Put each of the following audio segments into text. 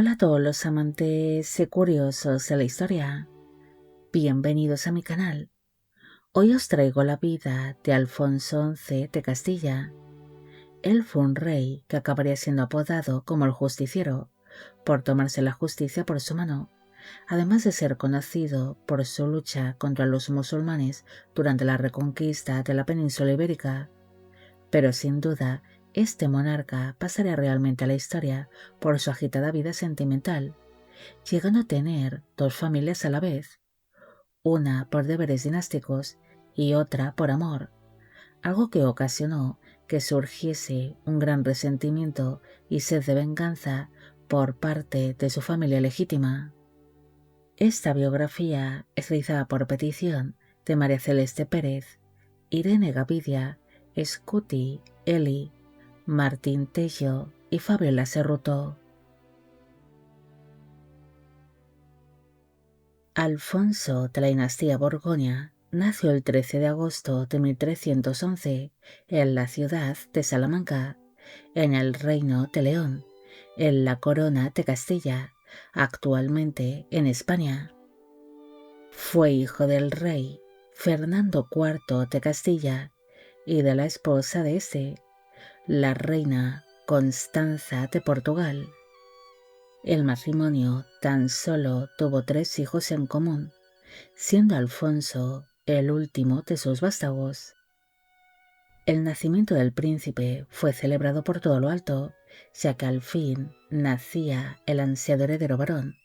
Hola a todos los amantes y curiosos de la historia. Bienvenidos a mi canal. Hoy os traigo la vida de Alfonso XI de Castilla. Él fue un rey que acabaría siendo apodado como el Justiciero, por tomarse la justicia por su mano, además de ser conocido por su lucha contra los musulmanes durante la reconquista de la península ibérica. Pero sin duda, este monarca pasaría realmente a la historia por su agitada vida sentimental, llegando a tener dos familias a la vez, una por deberes dinásticos y otra por amor, algo que ocasionó que surgiese un gran resentimiento y sed de venganza por parte de su familia legítima. Esta biografía es realizada por petición de María Celeste Pérez, Irene Gavidia, Scuti Eli, Martín Tello y Fabiola Cerruto. Alfonso de la dinastía Borgoña nació el 13 de agosto de 1311 en la ciudad de Salamanca, en el Reino de León, en la Corona de Castilla, actualmente en España. Fue hijo del rey Fernando IV de Castilla y de la esposa de este, la reina Constanza de Portugal. El matrimonio tan solo tuvo 3 hijos en común, siendo Alfonso el último de sus vástagos. El nacimiento del príncipe fue celebrado por todo lo alto, ya que al fin nacía el ansiado heredero varón,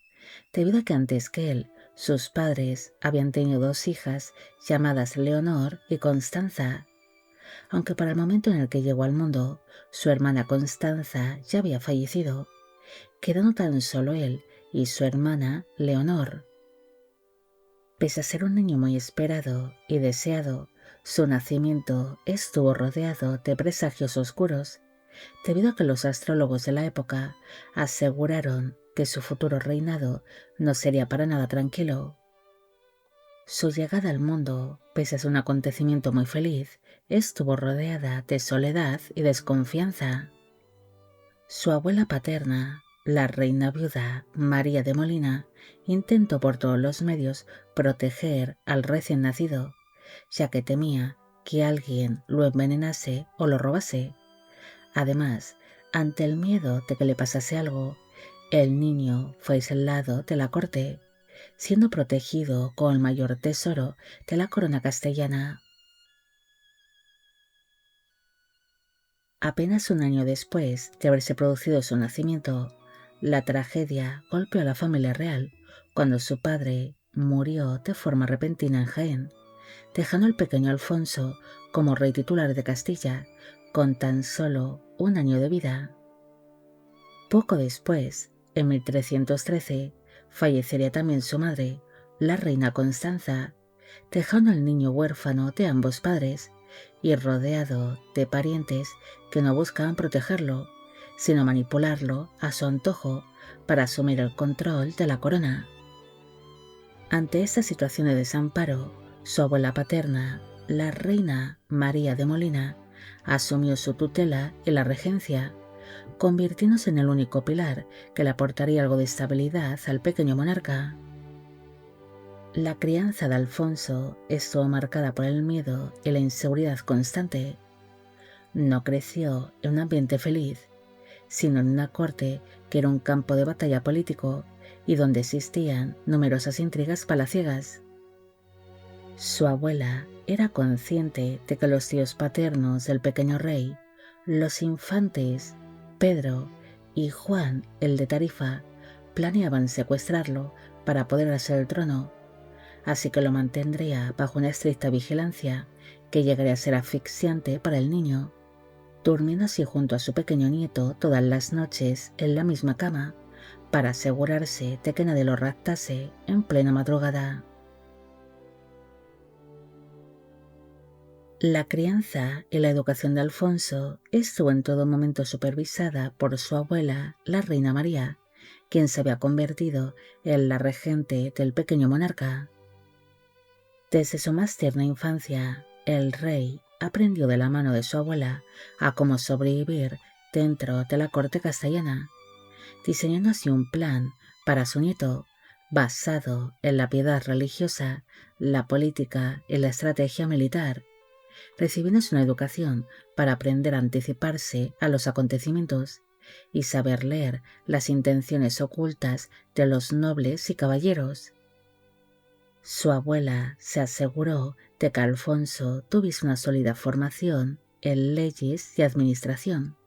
debido a que antes que él, sus padres habían tenido 2 hijas llamadas Leonor y Constanza, aunque para el momento en el que llegó al mundo, su hermana Constanza ya había fallecido, quedando tan solo él y su hermana Leonor. Pese a ser un niño muy esperado y deseado, su nacimiento estuvo rodeado de presagios oscuros, debido a que los astrólogos de la época aseguraron que su futuro reinado no sería para nada tranquilo. Su llegada al mundo, pese a ser un acontecimiento muy feliz, estuvo rodeada de soledad y desconfianza. Su abuela paterna, la reina viuda María de Molina, intentó por todos los medios proteger al recién nacido, ya que temía que alguien lo envenenase o lo robase. Además, ante el miedo de que le pasase algo, el niño fue aislado de la corte, siendo protegido con el mayor tesoro de la corona castellana. Apenas un año después de haberse producido su nacimiento, la tragedia golpeó a la familia real cuando su padre murió de forma repentina en Jaén, dejando al pequeño Alfonso como rey titular de Castilla con tan solo un año de vida. Poco después, en 1313, fallecería también su madre, la reina Constanza, dejando al niño huérfano de ambos padres y rodeado de parientes que no buscaban protegerlo, sino manipularlo a su antojo para asumir el control de la corona. Ante esta situación de desamparo, su abuela paterna, la reina María de Molina, asumió su tutela y la regencia, convirtiéndose en el único pilar que le aportaría algo de estabilidad al pequeño monarca. La crianza de Alfonso estuvo marcada por el miedo y la inseguridad constante. No creció en un ambiente feliz, sino en una corte que era un campo de batalla político y donde existían numerosas intrigas palaciegas. Su abuela era consciente de que los tíos paternos del pequeño rey, los infantes Pedro y Juan el de Tarifa, planeaban secuestrarlo para apoderarse del trono, así que lo mantendría bajo una estricta vigilancia que llegaría a ser asfixiante para el niño, durmiendo así junto a su pequeño nieto todas las noches en la misma cama, para asegurarse de que nadie lo raptase en plena madrugada. La crianza y la educación de Alfonso estuvo en todo momento supervisada por su abuela, la reina María, quien se había convertido en la regente del pequeño monarca. Desde su más tierna infancia, el rey aprendió de la mano de su abuela a cómo sobrevivir dentro de la corte castellana, diseñando así un plan para su nieto basado en la piedad religiosa, la política y la estrategia militar, recibiéndose una educación para aprender a anticiparse a los acontecimientos y saber leer las intenciones ocultas de los nobles y caballeros. Su abuela se aseguró de que Alfonso tuviese una sólida formación en leyes y administración.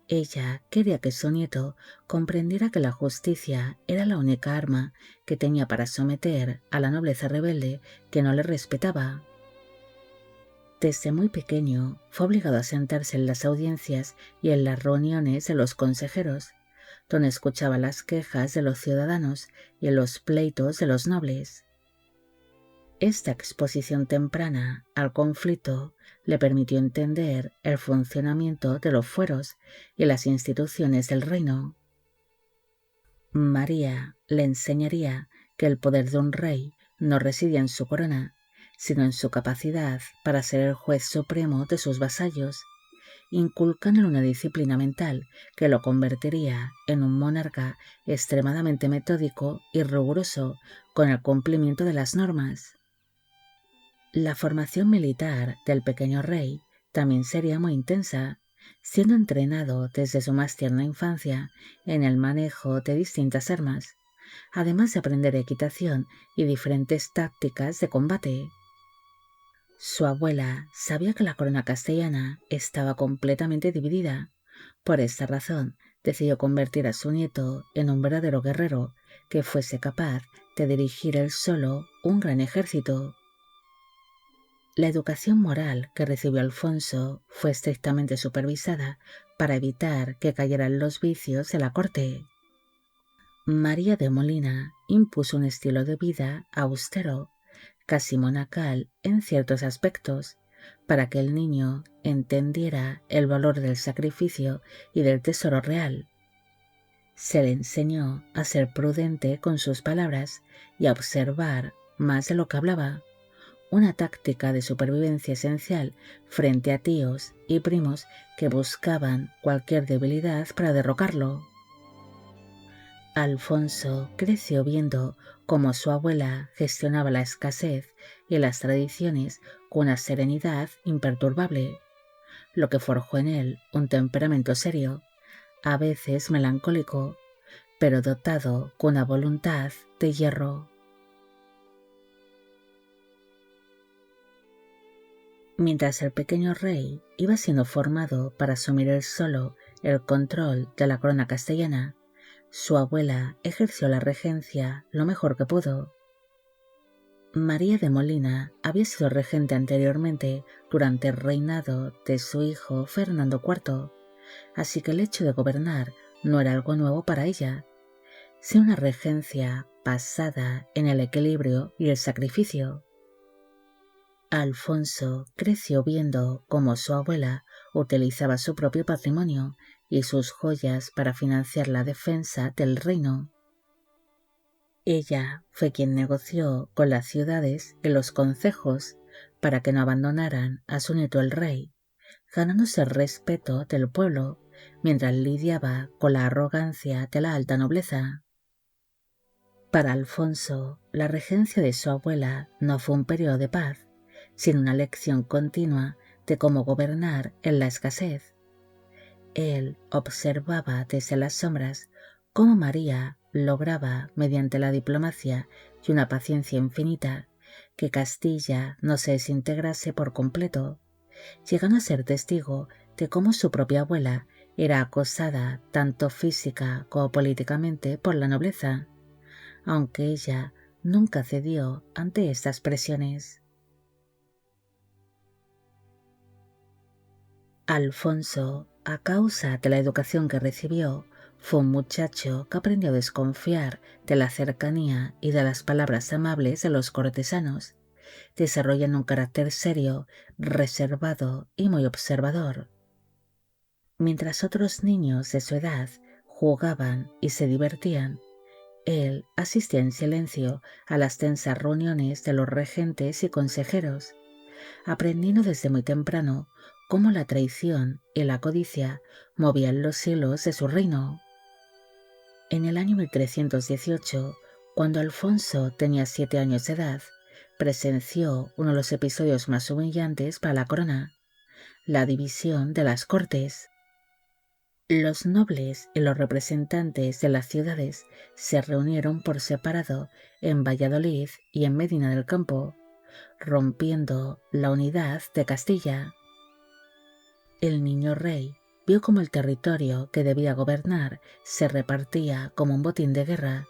Ella quería que su nieto comprendiera que la justicia era la única arma que tenía para someter a la nobleza rebelde que no le respetaba. Desde muy pequeño fue obligado a sentarse en las audiencias y en las reuniones de los consejeros, donde escuchaba las quejas de los ciudadanos y en los pleitos de los nobles. Esta exposición temprana al conflicto le permitió entender el funcionamiento de los fueros y las instituciones del reino. María le enseñaría que el poder de un rey no residía en su corona, sino en su capacidad para ser el juez supremo de sus vasallos, inculcándole una disciplina mental que lo convertiría en un monarca extremadamente metódico y riguroso con el cumplimiento de las normas. La formación militar del pequeño rey también sería muy intensa, siendo entrenado desde su más tierna infancia en el manejo de distintas armas, además de aprender equitación y diferentes tácticas de combate. Su abuela sabía que la corona castellana estaba completamente dividida. Por esta razón, decidió convertir a su nieto en un verdadero guerrero que fuese capaz de dirigir él solo un gran ejército. La educación moral que recibió Alfonso fue estrictamente supervisada para evitar que cayeran los vicios de la corte. María de Molina impuso un estilo de vida austero, casi monacal en ciertos aspectos, para que el niño entendiera el valor del sacrificio y del tesoro real. Se le enseñó a ser prudente con sus palabras y a observar más de lo que hablaba, una táctica de supervivencia esencial frente a tíos y primos que buscaban cualquier debilidad para derrocarlo. Alfonso creció viendo cómo su abuela gestionaba la escasez y las tradiciones con una serenidad imperturbable, lo que forjó en él un temperamento serio, a veces melancólico, pero dotado con una voluntad de hierro. Mientras el pequeño rey iba siendo formado para asumir él solo el control de la corona castellana, su abuela ejerció la regencia lo mejor que pudo. María de Molina había sido regente anteriormente durante el reinado de su hijo Fernando IV, así que el hecho de gobernar no era algo nuevo para ella, sino una regencia basada en el equilibrio y el sacrificio. Alfonso creció viendo cómo su abuela utilizaba su propio patrimonio y sus joyas para financiar la defensa del reino. Ella fue quien negoció con las ciudades y los concejos para que no abandonaran a su nieto el rey, ganándose el respeto del pueblo mientras lidiaba con la arrogancia de la alta nobleza. Para Alfonso, la regencia de su abuela no fue un periodo de paz, sino una lección continua de cómo gobernar en la escasez. Él observaba desde las sombras cómo María lograba, mediante la diplomacia y una paciencia infinita, que Castilla no se desintegrase por completo, llegando a ser testigo de cómo su propia abuela era acosada tanto física como políticamente por la nobleza, aunque ella nunca cedió ante estas presiones. Alfonso, a causa de la educación que recibió, fue un muchacho que aprendió a desconfiar de la cercanía y de las palabras amables de los cortesanos, desarrollando un carácter serio, reservado y muy observador. Mientras otros niños de su edad jugaban y se divertían, él asistía en silencio a las tensas reuniones de los regentes y consejeros, aprendiendo desde muy temprano cómo la traición y la codicia movían los hilos de su reino. En el año 1318, cuando Alfonso tenía 7 años de edad, presenció uno de los episodios más humillantes para la corona, la división de las cortes. Los nobles y los representantes de las ciudades se reunieron por separado en Valladolid y en Medina del Campo, rompiendo la unidad de Castilla. El niño rey vio cómo el territorio que debía gobernar se repartía como un botín de guerra,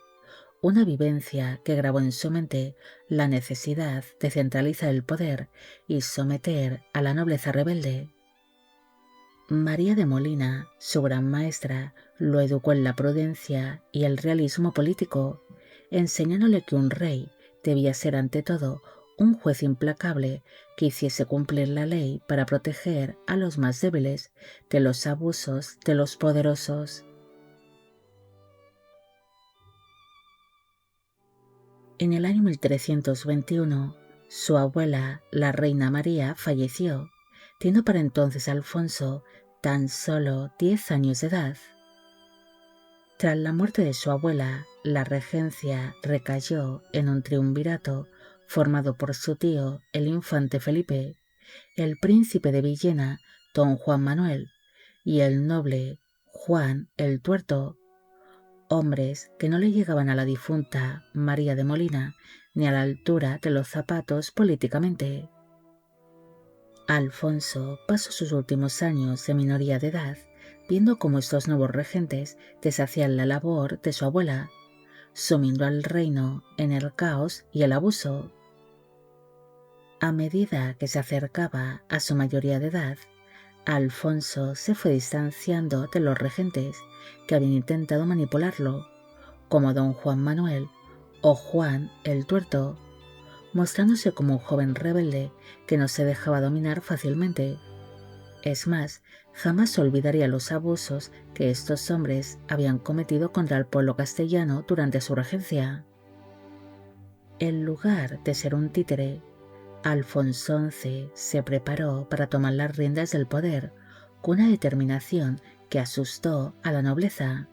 una vivencia que grabó en su mente la necesidad de centralizar el poder y someter a la nobleza rebelde. María de Molina, su gran maestra, lo educó en la prudencia y el realismo político, enseñándole que un rey debía ser ante todo un juez implacable que hiciese cumplir la ley para proteger a los más débiles de los abusos de los poderosos. En el año 1321, su abuela, la reina María, falleció, teniendo para entonces Alfonso tan solo 10 años de edad. Tras la muerte de su abuela, la regencia recayó en un triunvirato formado por su tío, el infante Felipe, el príncipe de Villena, don Juan Manuel, y el noble Juan el Tuerto, hombres que no le llegaban a la difunta María de Molina ni a la altura de los zapatos políticamente. Alfonso pasó sus últimos años de minoría de edad viendo cómo estos nuevos regentes deshacían la labor de su abuela, sumiendo al reino en el caos y el abuso. A medida que se acercaba a su mayoría de edad, Alfonso se fue distanciando de los regentes que habían intentado manipularlo, como don Juan Manuel o Juan el Tuerto, mostrándose como un joven rebelde que no se dejaba dominar fácilmente. Es más, jamás olvidaría los abusos que estos hombres habían cometido contra el pueblo castellano durante su regencia. En lugar de ser un títere, Alfonso XI se preparó para tomar las riendas del poder con una determinación que asustó a la nobleza.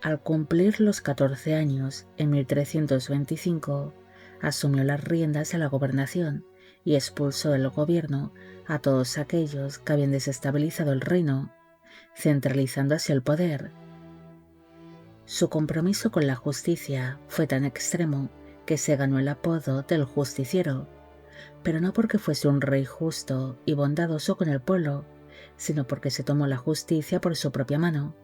Al cumplir los 14 años, en 1325, asumió las riendas de la gobernación y expulsó del gobierno a todos aquellos que habían desestabilizado el reino, centralizando así el poder. Su compromiso con la justicia fue tan extremo que se ganó el apodo del Justiciero, pero no porque fuese un rey justo y bondadoso con el pueblo, sino porque se tomó la justicia por su propia mano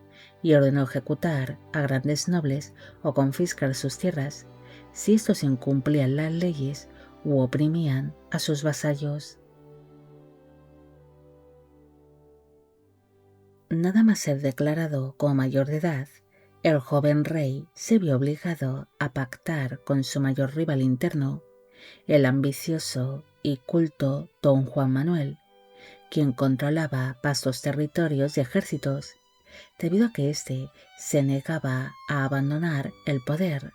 y ordenó ejecutar a grandes nobles o confiscar sus tierras si estos incumplían las leyes u oprimían a sus vasallos. Nada más ser declarado como mayor de edad, el joven rey se vio obligado a pactar con su mayor rival interno, el ambicioso y culto don Juan Manuel, quien controlaba vastos territorios y ejércitos, debido a que éste se negaba a abandonar el poder.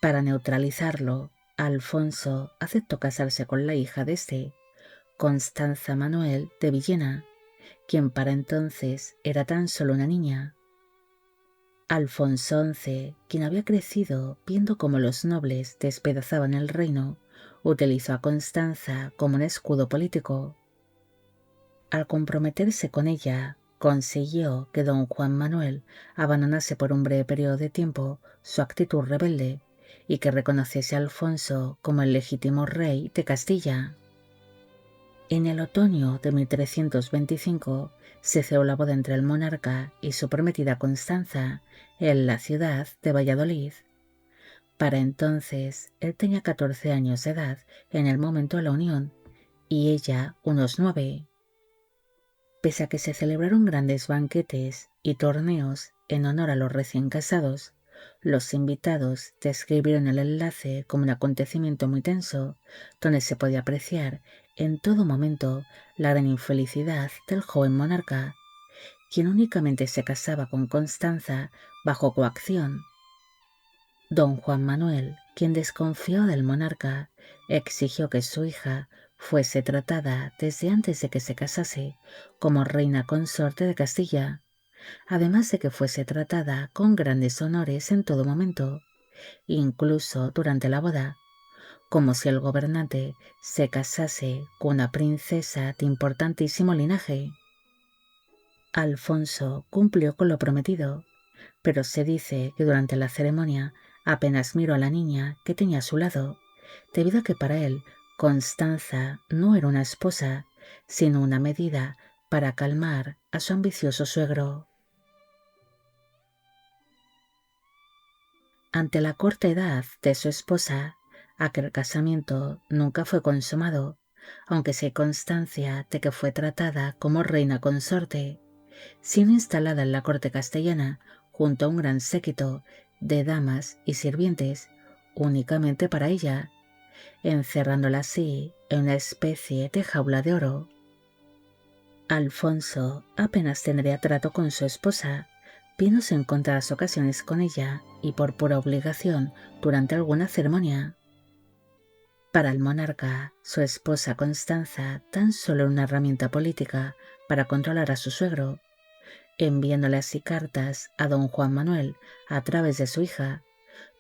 Para neutralizarlo, Alfonso aceptó casarse con la hija de este, Constanza Manuel de Villena, quien para entonces era tan solo una niña. Alfonso XI, quien había crecido viendo cómo los nobles despedazaban el reino, utilizó a Constanza como un escudo político. Al comprometerse con ella, consiguió que don Juan Manuel abandonase por un breve periodo de tiempo su actitud rebelde y que reconociese a Alfonso como el legítimo rey de Castilla. En el otoño de 1325 se celebró la boda entre el monarca y su prometida Constanza en la ciudad de Valladolid. Para entonces él tenía 14 años de edad en el momento de la unión y ella unos 9. Pese a que se celebraron grandes banquetes y torneos en honor a los recién casados, los invitados describieron el enlace como un acontecimiento muy tenso, donde se podía apreciar en todo momento la gran infelicidad del joven monarca, quien únicamente se casaba con Constanza bajo coacción. Don Juan Manuel, quien desconfió del monarca, exigió que su hija fuese tratada desde antes de que se casase como reina consorte de Castilla, además de que fuese tratada con grandes honores en todo momento, incluso durante la boda, como si el gobernante se casase con una princesa de importantísimo linaje. Alfonso cumplió con lo prometido, pero se dice que durante la ceremonia apenas miró a la niña que tenía a su lado, debido a que para él Constanza no era una esposa, sino una medida para calmar a su ambicioso suegro. Ante la corta edad de su esposa, aquel casamiento nunca fue consumado, aunque se hay constancia de que fue tratada como reina consorte, sino instalada en la corte castellana junto a un gran séquito de damas y sirvientes únicamente para ella, encerrándola así en una especie de jaula de oro. Alfonso apenas tendría trato con su esposa, viéndose en contadas ocasiones con ella y por pura obligación durante alguna ceremonia. Para el monarca, su esposa Constanza tan solo era una herramienta política para controlar a su suegro, enviándole así cartas a don Juan Manuel a través de su hija,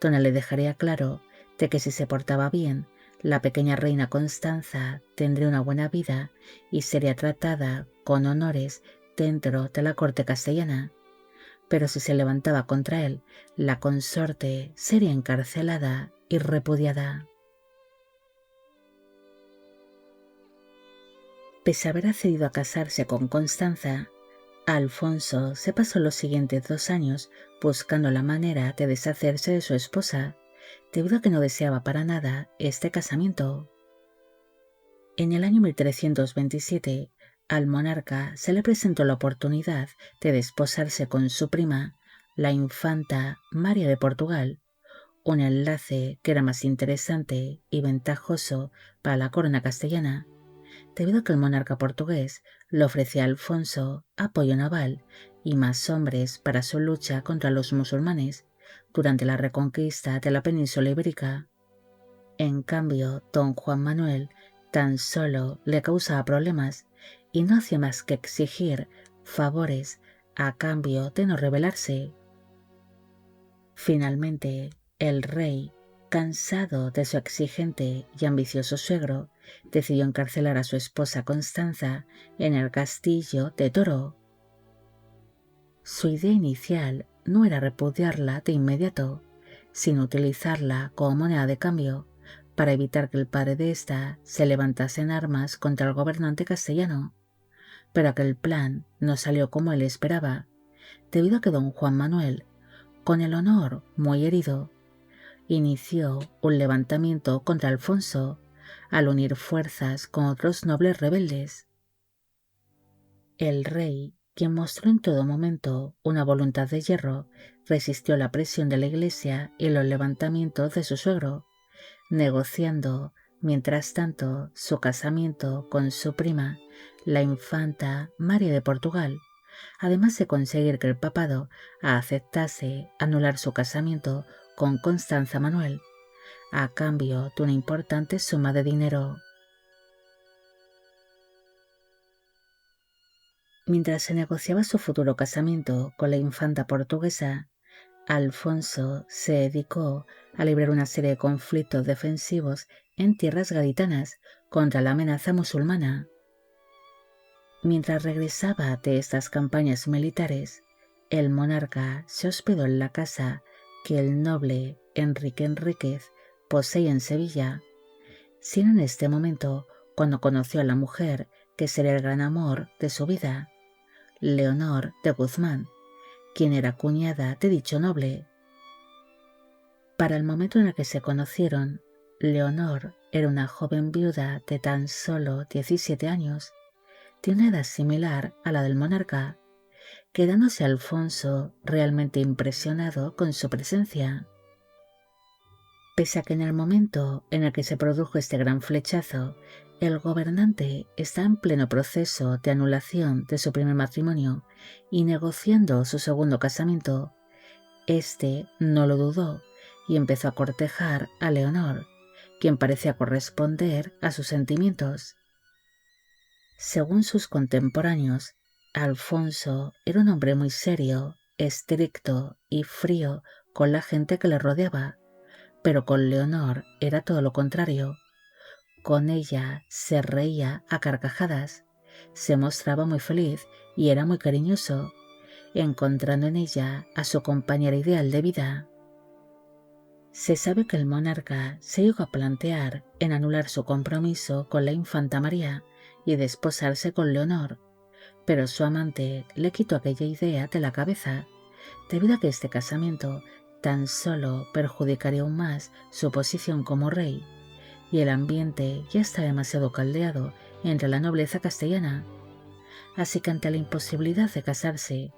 donde le dejaría claro de que si se portaba bien, la pequeña reina Constanza tendría una buena vida y sería tratada con honores dentro de la corte castellana, pero si se levantaba contra él, la consorte sería encarcelada y repudiada. Pese a haber accedido a casarse con Constanza, Alfonso se pasó los siguientes 2 años buscando la manera de deshacerse de su esposa, debido a que no deseaba para nada este casamiento. En el año 1327, al monarca se le presentó la oportunidad de desposarse con su prima, la infanta María de Portugal, un enlace que era más interesante y ventajoso para la corona castellana, debido a que el monarca portugués le ofrecía a Alfonso apoyo naval y más hombres para su lucha contra los musulmanes durante la reconquista de la península ibérica. En cambio, don Juan Manuel tan solo le causaba problemas y no hacía más que exigir favores a cambio de no rebelarse. Finalmente, el rey, cansado de su exigente y ambicioso suegro, decidió encarcelar a su esposa Constanza en el castillo de Toro. Su idea inicial no era repudiarla de inmediato, sino utilizarla como moneda de cambio para evitar que el padre de ésta se levantase en armas contra el gobernante castellano, pero aquel plan no salió como él esperaba, debido a que don Juan Manuel, con el honor muy herido, inició un levantamiento contra Alfonso al unir fuerzas con otros nobles rebeldes. El rey, quien mostró en todo momento una voluntad de hierro, resistió la presión de la Iglesia y los levantamientos de su suegro, negociando, mientras tanto, su casamiento con su prima, la infanta María de Portugal, además de conseguir que el papado aceptase anular su casamiento con Constanza Manuel, a cambio de una importante suma de dinero. Mientras se negociaba su futuro casamiento con la infanta portuguesa, Alfonso se dedicó a librar una serie de conflictos defensivos en tierras gaditanas contra la amenaza musulmana. Mientras regresaba de estas campañas militares, el monarca se hospedó en la casa que el noble Enrique Enríquez poseía en Sevilla, sino en este momento cuando conoció a la mujer que sería el gran amor de su vida, Leonor de Guzmán, quien era cuñada de dicho noble. Para el momento en el que se conocieron, Leonor era una joven viuda de tan solo 17 años, de una edad similar a la del monarca, quedándose Alfonso realmente impresionado con su presencia. Pese a que en el momento en el que se produjo este gran flechazo, el gobernante está en pleno proceso de anulación de su primer matrimonio y negociando su segundo casamiento, este no lo dudó y empezó a cortejar a Leonor, quien parecía corresponder a sus sentimientos. Según sus contemporáneos, Alfonso era un hombre muy serio, estricto y frío con la gente que le rodeaba, pero con Leonor era todo lo contrario. Con ella se reía a carcajadas, se mostraba muy feliz y era muy cariñoso, encontrando en ella a su compañera ideal de vida. Se sabe que el monarca se llegó a plantear en anular su compromiso con la infanta María y desposarse con Leonor, pero su amante le quitó aquella idea de la cabeza, debido a que este casamiento tan solo perjudicaría aún más su posición como rey, y el ambiente ya está demasiado caldeado entre la nobleza castellana. Así que ante la imposibilidad de casarse,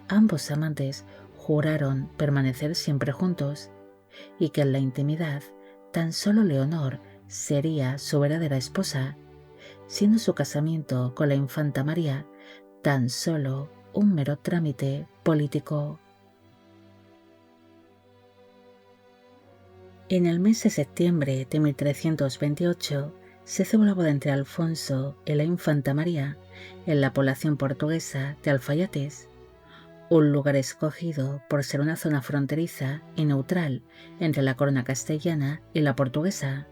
ambos amantes juraron permanecer siempre juntos, y que en la intimidad tan solo Leonor sería su verdadera esposa, siendo su casamiento con la infanta María tan solo un mero trámite político. En el mes de septiembre de 1328 se celebró la boda entre Alfonso y la infanta María en la población portuguesa de Alfayates, un lugar escogido por ser una zona fronteriza y neutral entre la corona castellana y la portuguesa.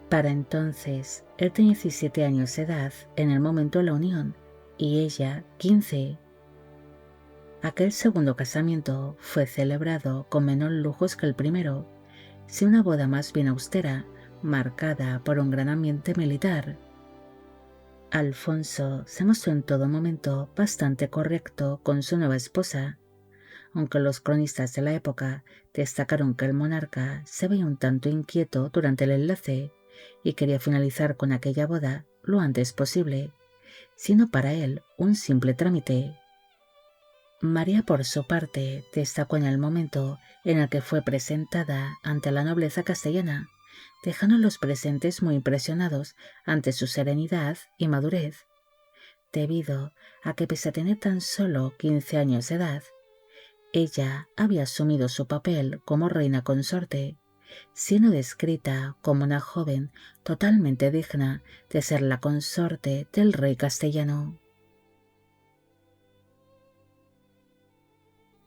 Para entonces, él tenía 17 años de edad en el momento de la unión y ella 15. Aquel segundo casamiento fue celebrado con menos lujos que el primero, sin una boda más bien austera, marcada por un gran ambiente militar. Alfonso se mostró en todo momento bastante correcto con su nueva esposa, aunque los cronistas de la época destacaron que el monarca se veía un tanto inquieto durante el enlace y quería finalizar con aquella boda lo antes posible, siendo para él un simple trámite. María, por su parte, destacó en el momento en el que fue presentada ante la nobleza castellana, dejando a los presentes muy impresionados ante su serenidad y madurez, debido a que pese a tener tan solo 15 años de edad, ella había asumido su papel como reina consorte, siendo descrita como una joven totalmente digna de ser la consorte del rey castellano.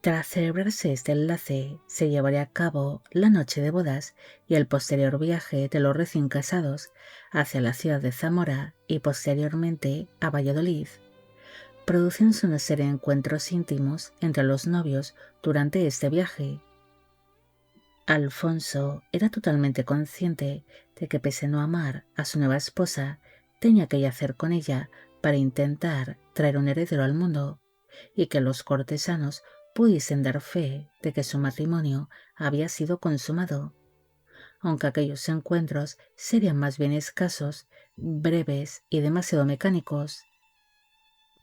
Tras celebrarse este enlace, se llevaría a cabo la noche de bodas y el posterior viaje de los recién casados hacia la ciudad de Zamora y posteriormente a Valladolid, produciéndose una serie de encuentros íntimos entre los novios durante este viaje. Alfonso era totalmente consciente de que pese a no amar a su nueva esposa, tenía que yacer con ella para intentar traer un heredero al mundo, y que los cortesanos pudiesen dar fe de que su matrimonio había sido consumado, aunque aquellos encuentros serían más bien escasos, breves y demasiado mecánicos.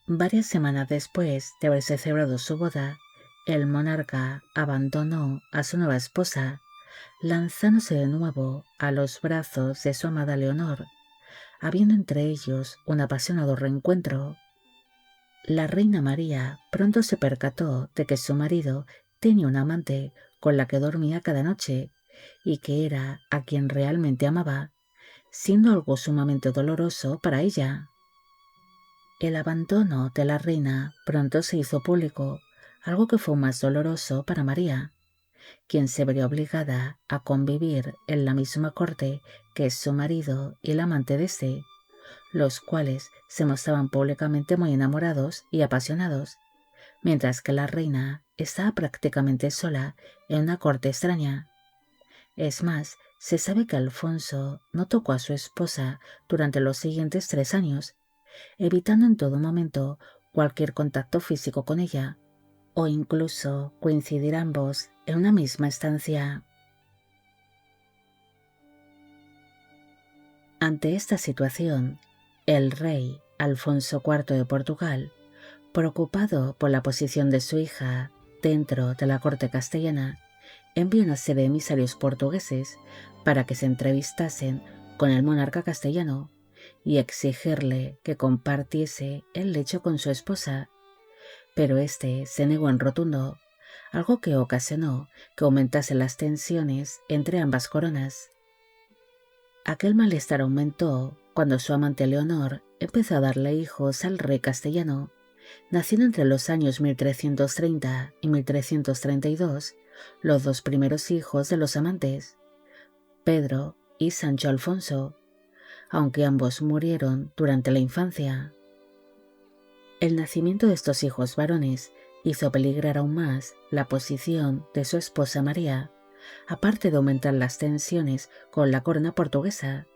Varias semanas después de haberse celebrado su boda, el monarca abandonó a su nueva esposa, lanzándose de nuevo a los brazos de su amada Leonor, habiendo entre ellos un apasionado reencuentro. La reina María pronto se percató de que su marido tenía una amante con la que dormía cada noche y que era a quien realmente amaba, siendo algo sumamente doloroso para ella. El abandono de la reina pronto se hizo público, algo que fue más doloroso para María, quien se vería obligada a convivir en la misma corte que su marido y el amante de este, los cuales se mostraban públicamente muy enamorados y apasionados, mientras que la reina estaba prácticamente sola en una corte extraña. Es más, se sabe que Alfonso no tocó a su esposa durante los siguientes 3 años, evitando en todo momento cualquier contacto físico con ella, o incluso coincidir ambos en una misma estancia. Ante esta situación, el rey Alfonso IV de Portugal, preocupado por la posición de su hija dentro de la corte castellana, envió una serie de emisarios portugueses para que se entrevistasen con el monarca castellano y exigirle que compartiese el lecho con su esposa, pero este se negó en rotundo, algo que ocasionó que aumentasen las tensiones entre ambas coronas. Aquel malestar aumentó cuando su amante Leonor empezó a darle hijos al rey castellano, Nacieron entre los años 1330 y 1332 los dos primeros hijos de los amantes, Pedro y Sancho Alfonso, aunque ambos murieron durante la infancia. El nacimiento de estos hijos varones hizo peligrar aún más la posición de su esposa María, aparte de aumentar las tensiones con la corona portuguesa.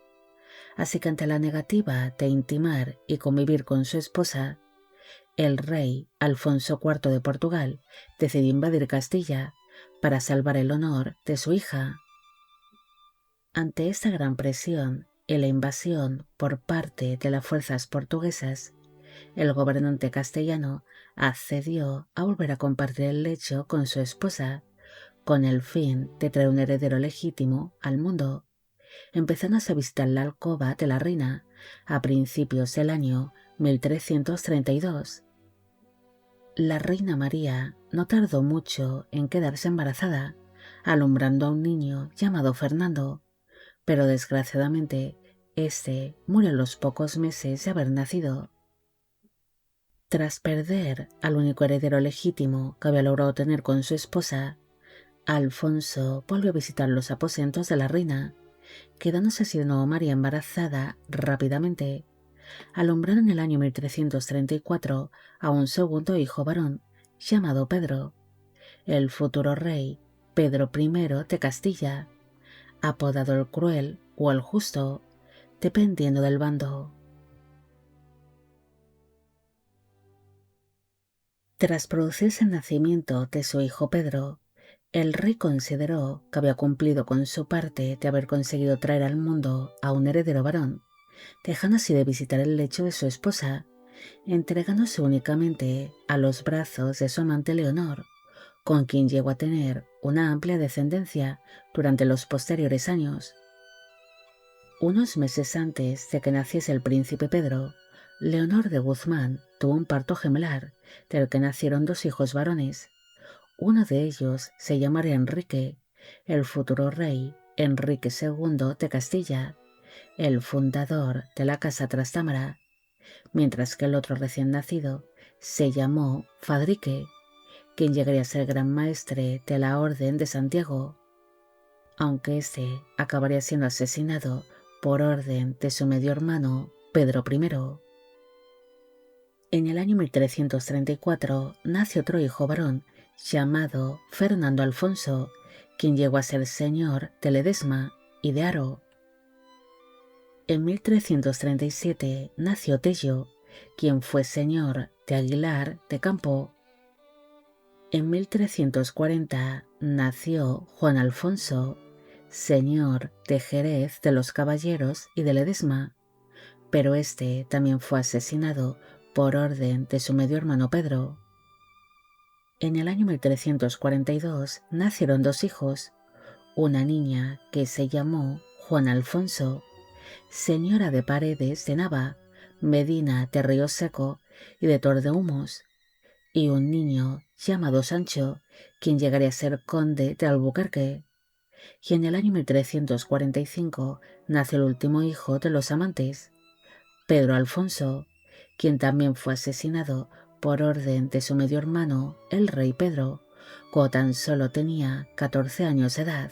Así que ante la negativa de intimar y convivir con su esposa, el rey Alfonso IV de Portugal decidió invadir Castilla para salvar el honor de su hija. Ante esta gran presión y la invasión por parte de las fuerzas portuguesas, el gobernante castellano accedió a volver a compartir el lecho con su esposa, con el fin de traer un heredero legítimo al mundo, empezándose a visitar la alcoba de la reina a principios del año 1332. La reina María no tardó mucho en quedarse embarazada, alumbrando a un niño llamado Fernando, pero desgraciadamente este murió a los pocos meses de haber nacido. Tras perder al único heredero legítimo que había logrado tener con su esposa, Alfonso volvió a visitar los aposentos de la reina, quedándose así de nuevo María embarazada rápidamente, alumbrando en el año 1334 a un segundo hijo varón, llamado Pedro, el futuro rey Pedro I de Castilla, apodado el Cruel o el Justo, dependiendo del bando. Tras producirse el nacimiento de su hijo Pedro, el rey consideró que había cumplido con su parte de haber conseguido traer al mundo a un heredero varón, dejando así de visitar el lecho de su esposa, entregándose únicamente a los brazos de su amante Leonor, con quien llegó a tener una amplia descendencia durante los posteriores años. Unos meses antes de que naciese el príncipe Pedro, Leonor de Guzmán tuvo un parto gemelar, del que nacieron dos hijos varones. Uno de ellos se llamaría Enrique, el futuro rey Enrique II de Castilla, el fundador de la Casa Trastámara, mientras que el otro recién nacido se llamó Fadrique, quien llegaría a ser gran maestre de la Orden de Santiago, aunque este acabaría siendo asesinado por orden de su medio hermano Pedro I. En el año 1334 nace otro hijo varón llamado Fernando Alfonso, quien llegó a ser señor de Ledesma y de Haro. En 1337 nació Tello, quien fue señor de Aguilar de Campo. En 1340 nació Juan Alfonso, señor de Jerez de los Caballeros y de Ledesma, pero este también fue asesinado por orden de su medio hermano Pedro. En el año 1342 nacieron dos hijos, una niña que se llamó Juan Alfonso, señora de Paredes de Nava, Medina de Río Seco y de Tordehumos, y un niño llamado Sancho, quien llegaría a ser conde de Albuquerque. Y en el año 1345 nació el último hijo de los amantes, Pedro Alfonso, quien también fue asesinado por orden de su medio hermano, el rey Pedro, cuando tan solo tenía 14 años de edad.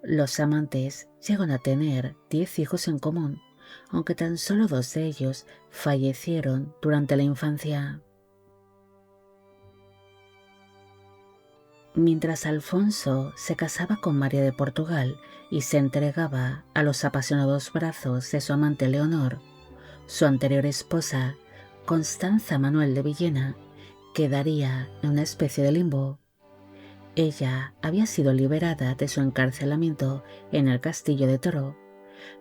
Los amantes llegan a tener 10 hijos en común, aunque tan solo 2 de ellos fallecieron durante la infancia. Mientras Alfonso se casaba con María de Portugal y se entregaba a los apasionados brazos de su amante Leonor, su anterior esposa, Constanza Manuel de Villena, quedaría en una especie de limbo. Ella había sido liberada de su encarcelamiento en el castillo de Toro,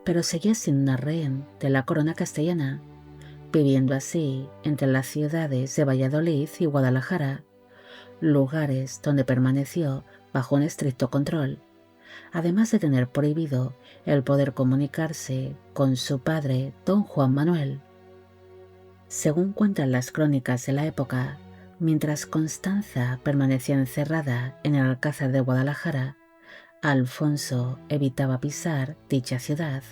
pero seguía siendo una rehén de la corona castellana, viviendo así entre las ciudades de Valladolid y Guadalajara, lugares donde permaneció bajo un estricto control, además de tener prohibido el poder comunicarse con su padre, don Juan Manuel. Según cuentan las crónicas de la época, mientras Constanza permanecía encerrada en el Alcázar de Guadalajara, Alfonso evitaba pisar dicha ciudad.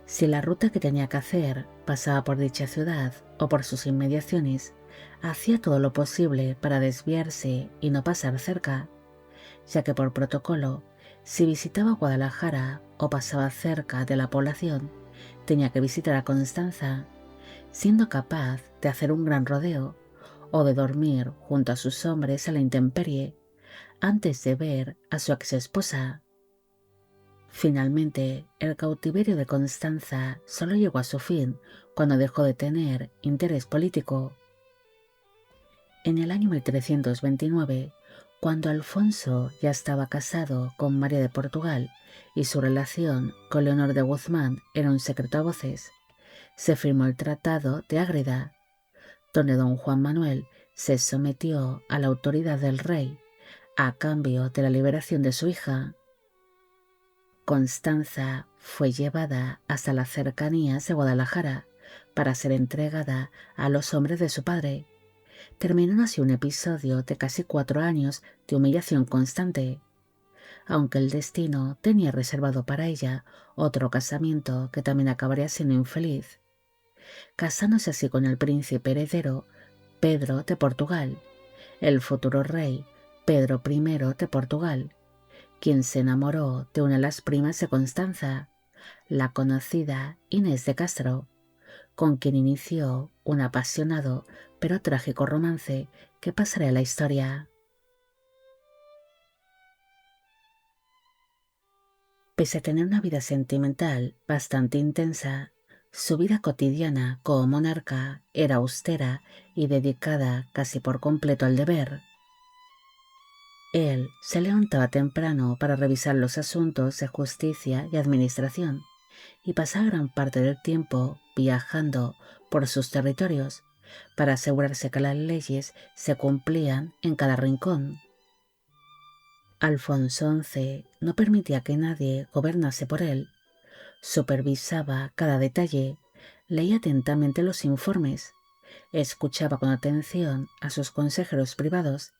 Si la ruta que tenía que hacer pasaba por dicha ciudad o por sus inmediaciones, hacía todo lo posible para desviarse y no pasar cerca, ya que por protocolo, si visitaba Guadalajara o pasaba cerca de la población, tenía que visitar a Constanza, siendo capaz de hacer un gran rodeo o de dormir junto a sus hombres a la intemperie antes de ver a su ex esposa. Finalmente, el cautiverio de Constanza solo llegó a su fin cuando dejó de tener interés político. En el año 1329, cuando Alfonso ya estaba casado con María de Portugal y su relación con Leonor de Guzmán era un secreto a voces, se firmó el Tratado de Ágreda, donde don Juan Manuel se sometió a la autoridad del rey a cambio de la liberación de su hija. Constanza fue llevada hasta las cercanías de Guadalajara para ser entregada a los hombres de su padre. Terminó así un episodio de casi 4 años de humillación constante, aunque el destino tenía reservado para ella otro casamiento que también acabaría siendo infeliz, casándose así con el príncipe heredero Pedro de Portugal, el futuro rey Pedro I de Portugal, quien se enamoró de una de las primas de Constanza, la conocida Inés de Castro, con quien inició un apasionado pero trágico romance que pasará a la historia. Pese a tener una vida sentimental bastante intensa, su vida cotidiana como monarca era austera y dedicada casi por completo al deber. Él se levantaba temprano para revisar los asuntos de justicia y administración y pasaba gran parte del tiempo viajando por sus territorios para asegurarse que las leyes se cumplían en cada rincón. Alfonso XI no permitía que nadie gobernase por él. Supervisaba cada detalle, leía atentamente los informes, escuchaba con atención a sus consejeros privados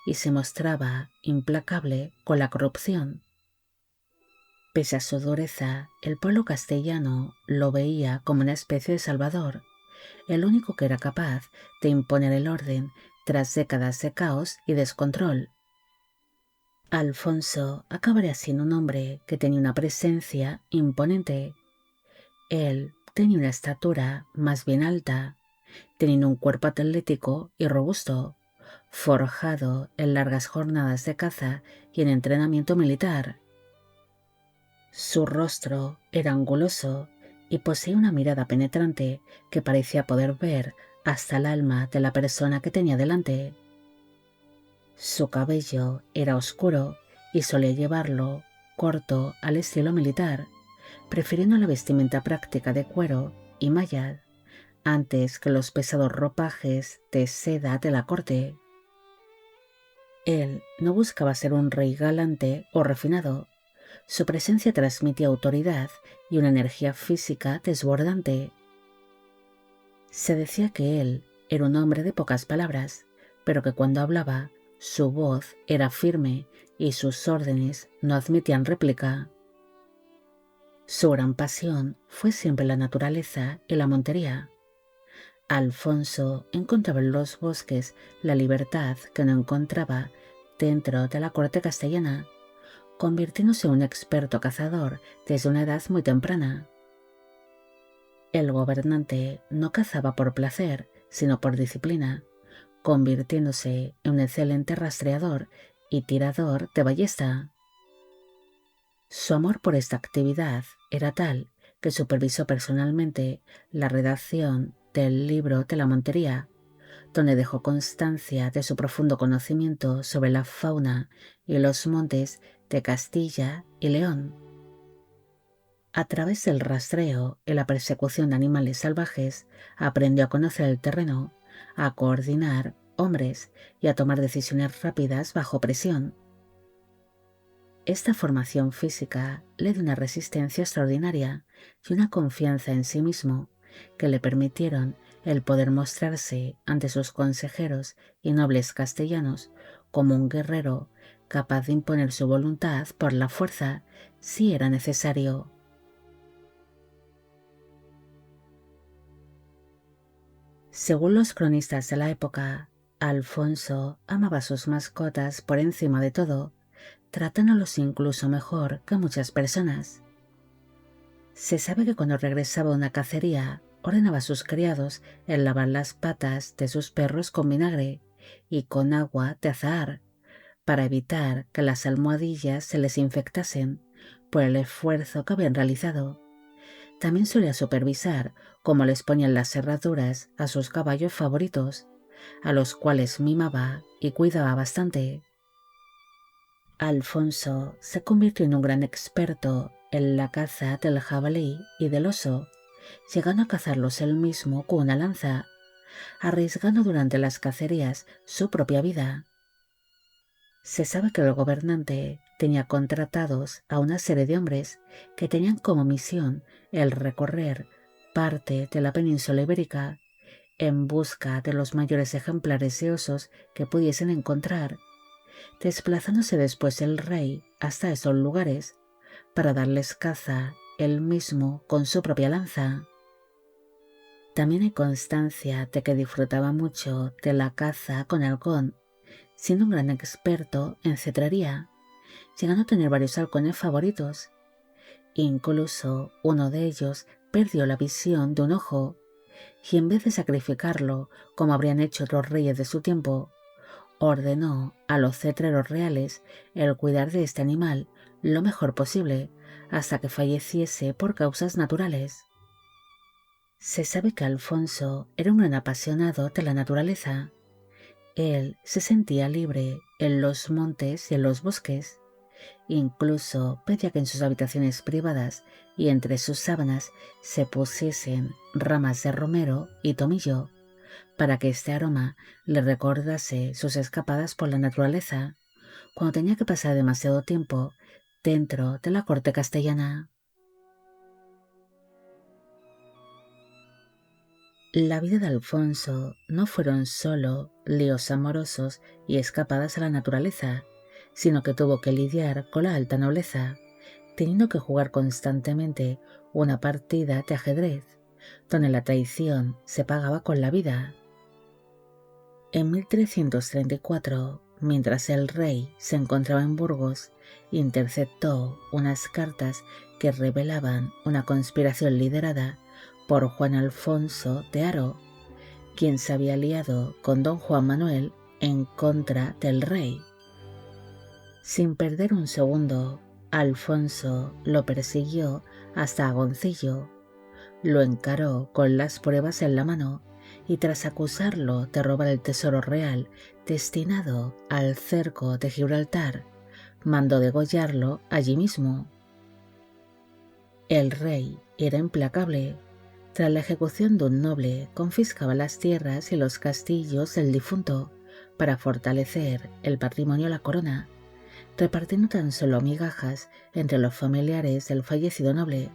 y se mostraba implacable con la corrupción. Pese a su dureza, el pueblo castellano lo veía como una especie de salvador, el único que era capaz de imponer el orden tras décadas de caos y descontrol. Alfonso acabaría siendo un hombre que tenía una presencia imponente. Él tenía una estatura más bien alta, teniendo un cuerpo atlético y robusto, forjado en largas jornadas de caza y en entrenamiento militar. Su rostro era anguloso y poseía una mirada penetrante que parecía poder ver hasta el alma de la persona que tenía delante. Su cabello era oscuro y solía llevarlo corto al estilo militar, prefiriendo la vestimenta práctica de cuero y malla antes que los pesados ropajes de seda de la corte. Él no buscaba ser un rey galante o refinado. Su presencia transmitía autoridad y una energía física desbordante. Se decía que él era un hombre de pocas palabras, pero que cuando hablaba, su voz era firme y sus órdenes no admitían réplica. Su gran pasión fue siempre la naturaleza y la montería. Alfonso encontraba en los bosques la libertad que no encontraba dentro de la corte castellana, convirtiéndose en un experto cazador desde una edad muy temprana. El gobernante no cazaba por placer, sino por disciplina, convirtiéndose en un excelente rastreador y tirador de ballesta. Su amor por esta actividad era tal que supervisó personalmente la redacción del libro de la Montería, donde dejó constancia de su profundo conocimiento sobre la fauna y los montes de Castilla y León. A través del rastreo y la persecución de animales salvajes, aprendió a conocer el terreno, a coordinar hombres y a tomar decisiones rápidas bajo presión. Esta formación física le dio una resistencia extraordinaria y una confianza en sí mismo que le permitieron el poder mostrarse ante sus consejeros y nobles castellanos como un guerrero capaz de imponer su voluntad por la fuerza si era necesario. Según los cronistas de la época, Alfonso amaba a sus mascotas por encima de todo, tratándolos incluso mejor que muchas personas. Se sabe que cuando regresaba de una cacería, ordenaba a sus criados el lavar las patas de sus perros con vinagre y con agua de azahar, para evitar que las almohadillas se les infectasen por el esfuerzo que habían realizado. También solía supervisar cómo les ponían las herraduras a sus caballos favoritos, a los cuales mimaba y cuidaba bastante. Alfonso se convirtió en un gran experto en la caza del jabalí y del oso, llegando a cazarlos él mismo con una lanza, arriesgando durante las cacerías su propia vida. Se sabe que el gobernante tenía contratados a una serie de hombres que tenían como misión el recorrer parte de la península ibérica en busca de los mayores ejemplares de osos que pudiesen encontrar, desplazándose después el rey hasta esos lugares para darles caza él mismo con su propia lanza. También hay constancia de que disfrutaba mucho de la caza con halcón, siendo un gran experto en cetrería, llegando a tener varios halcones favoritos. Incluso uno de ellos perdió la visión de un ojo, y en vez de sacrificarlo, como habrían hecho otros reyes de su tiempo, ordenó a los cetreros reales el cuidar de este animal lo mejor posible hasta que falleciese por causas naturales. Se sabe que Alfonso era un gran apasionado de la naturaleza. Él se sentía libre en los montes y en los bosques. Incluso pedía que en sus habitaciones privadas y entre sus sábanas se pusiesen ramas de romero y tomillo, para que este aroma le recordase sus escapadas por la naturaleza, cuando tenía que pasar demasiado tiempo dentro de la corte castellana. La vida de Alfonso no fueron solo líos amorosos y escapadas a la naturaleza, sino que tuvo que lidiar con la alta nobleza, teniendo que jugar constantemente una partida de ajedrez, donde la traición se pagaba con la vida. En 1334, mientras el rey se encontraba en Burgos, interceptó unas cartas que revelaban una conspiración liderada por Juan Alfonso de Haro, quien se había aliado con don Juan Manuel en contra del rey. Sin perder un segundo, Alfonso lo persiguió hasta Agoncillo, lo encaró con las pruebas en la mano y tras acusarlo de robar el tesoro real destinado al cerco de Gibraltar, mandó degollarlo allí mismo. El rey era implacable. Tras la ejecución de un noble, confiscaba las tierras y los castillos del difunto para fortalecer el patrimonio de la corona, repartiendo tan solo migajas entre los familiares del fallecido noble,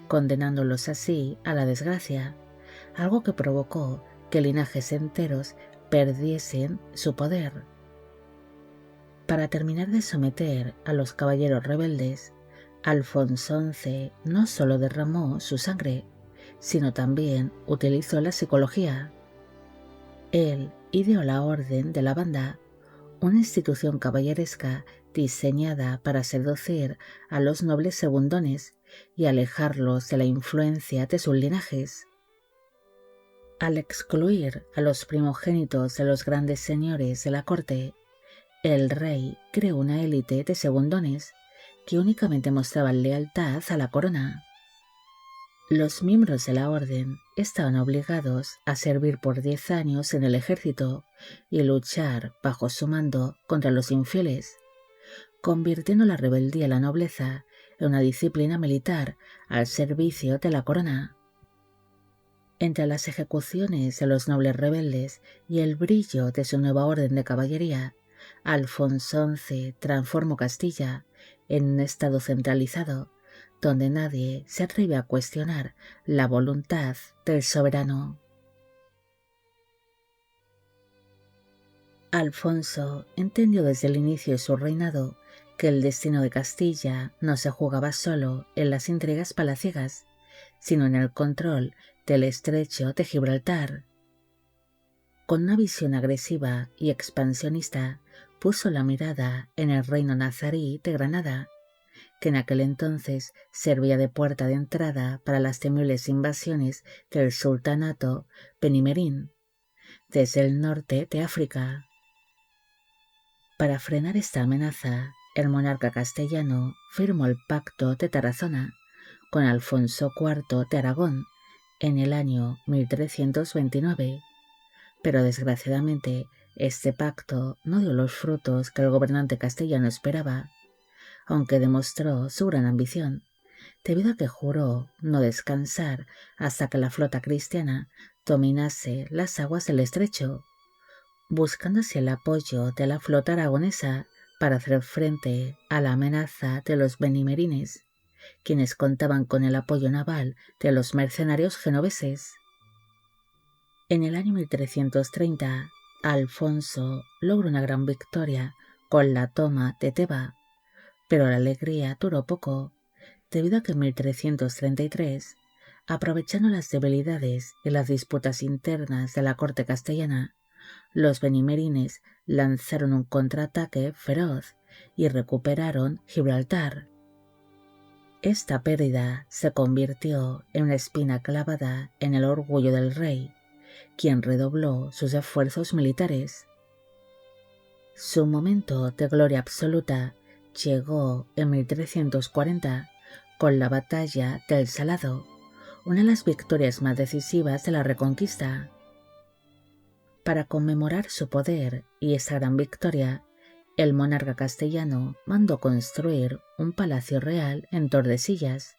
condenándolos así a la desgracia, algo que provocó que linajes enteros perdiesen su poder. Para terminar de someter a los caballeros rebeldes, Alfonso XI no solo derramó su sangre, sino también utilizó la psicología. Él ideó la Orden de la Banda, una institución caballeresca diseñada para seducir a los nobles segundones y alejarlos de la influencia de sus linajes. Al excluir a los primogénitos de los grandes señores de la corte, el rey creó una élite de segundones que únicamente mostraban lealtad a la corona. Los miembros de la orden estaban obligados a servir por 10 años en el ejército y luchar bajo su mando contra los infieles, convirtiendo la rebeldía de la nobleza en una disciplina militar al servicio de la corona. Entre las ejecuciones de los nobles rebeldes y el brillo de su nueva orden de caballería, Alfonso XI transformó Castilla en un estado centralizado, donde nadie se atreve a cuestionar la voluntad del soberano. Alfonso entendió desde el inicio de su reinado que el destino de Castilla no se jugaba solo en las intrigas palaciegas, sino en el control del estrecho de Gibraltar. Con una visión agresiva y expansionista, puso la mirada en el reino nazarí de Granada, que en aquel entonces servía de puerta de entrada para las temibles invasiones del sultanato benimerín desde el norte de África. Para frenar esta amenaza, el monarca castellano firmó el Pacto de Tarazona con Alfonso IV de Aragón en el año 1329, pero desgraciadamente este pacto no dio los frutos que el gobernante castellano esperaba, aunque demostró su gran ambición, debido a que juró no descansar hasta que la flota cristiana dominase las aguas del estrecho, buscando así el apoyo de la flota aragonesa para hacer frente a la amenaza de los benimerines, quienes contaban con el apoyo naval de los mercenarios genoveses. En el año 1330, Alfonso logró una gran victoria con la toma de Teba, pero la alegría duró poco, debido a que en 1333, aprovechando las debilidades y las disputas internas de la corte castellana, los benimerines lanzaron un contraataque feroz y recuperaron Gibraltar. Esta pérdida se convirtió en una espina clavada en el orgullo del rey, quien redobló sus esfuerzos militares. Su momento de gloria absoluta llegó en 1340 con la batalla del Salado, una de las victorias más decisivas de la Reconquista. Para conmemorar su poder y esa gran victoria, el monarca castellano mandó construir un palacio real en Tordesillas,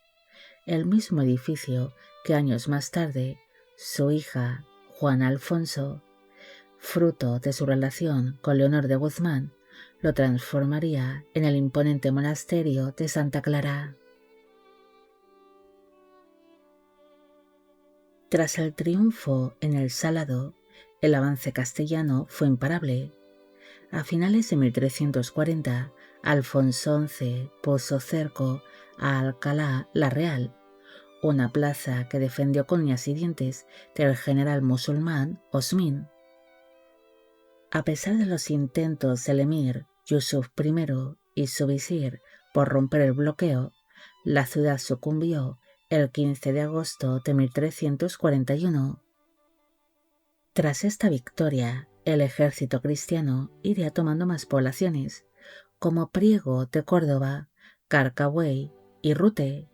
el mismo edificio que años más tarde su hija Juana Alfonso, fruto de su relación con Leonor de Guzmán, lo transformaría en el imponente monasterio de Santa Clara. Tras el triunfo en el Salado, el avance castellano fue imparable. A finales de 1340, Alfonso XI puso cerco a Alcalá la Real, una plaza que defendió con uñas y dientes del general musulmán Osmin. A pesar de los intentos del emir Yusuf I y su visir por romper el bloqueo, la ciudad sucumbió el 15 de agosto de 1341. Tras esta victoria, el ejército cristiano iría tomando más poblaciones, como Priego de Córdoba, Carcahuey y Rute.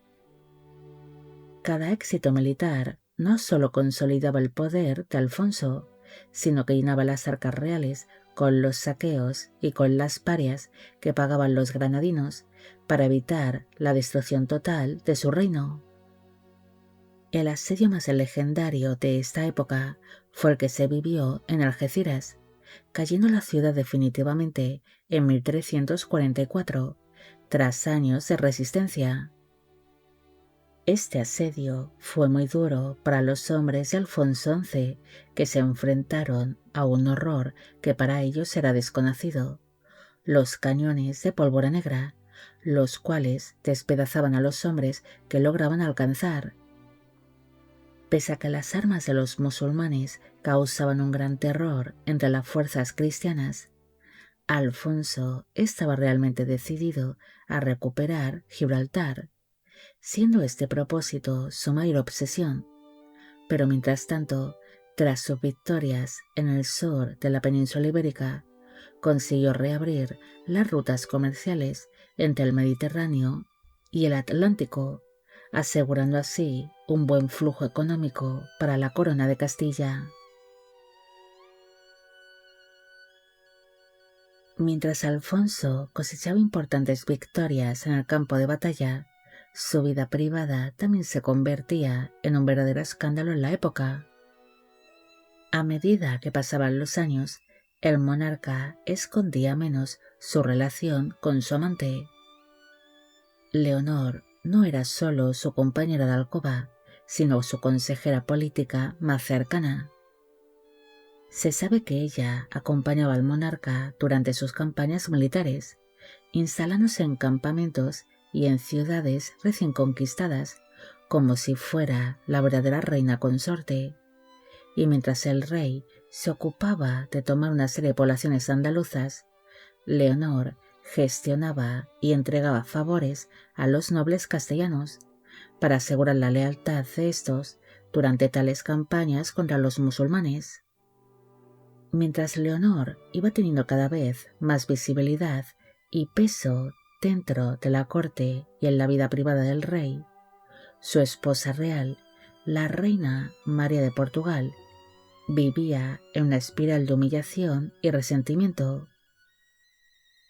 Cada éxito militar no solo consolidaba el poder de Alfonso, sino que llenaba las arcas reales con los saqueos y con las parias que pagaban los granadinos para evitar la destrucción total de su reino. El asedio más legendario de esta época fue el que se vivió en Algeciras, cayendo la ciudad definitivamente en 1344, tras años de resistencia. Este asedio fue muy duro para los hombres de Alfonso XI, que se enfrentaron a un horror que para ellos era desconocido: los cañones de pólvora negra, los cuales despedazaban a los hombres que lograban alcanzar. Pese a que las armas de los musulmanes causaban un gran terror entre las fuerzas cristianas, Alfonso estaba realmente decidido a recuperar Gibraltar, siendo este propósito su mayor obsesión. Pero mientras tanto, tras sus victorias en el sur de la península ibérica, consiguió reabrir las rutas comerciales entre el Mediterráneo y el Atlántico, asegurando así un buen flujo económico para la corona de Castilla. Mientras Alfonso cosechaba importantes victorias en el campo de batalla, su vida privada también se convertía en un verdadero escándalo en la época. A medida que pasaban los años, el monarca escondía menos su relación con su amante. Leonor no era solo su compañera de alcoba, sino su consejera política más cercana. Se sabe que ella acompañaba al monarca durante sus campañas militares, instalándose en campamentos y en ciudades recién conquistadas, como si fuera la verdadera reina consorte, y mientras el rey se ocupaba de tomar una serie de poblaciones andaluzas, Leonor gestionaba y entregaba favores a los nobles castellanos para asegurar la lealtad de estos durante tales campañas contra los musulmanes. Mientras Leonor iba teniendo cada vez más visibilidad y peso dentro de la corte y en la vida privada del rey, su esposa real, la reina María de Portugal, vivía en una espiral de humillación y resentimiento.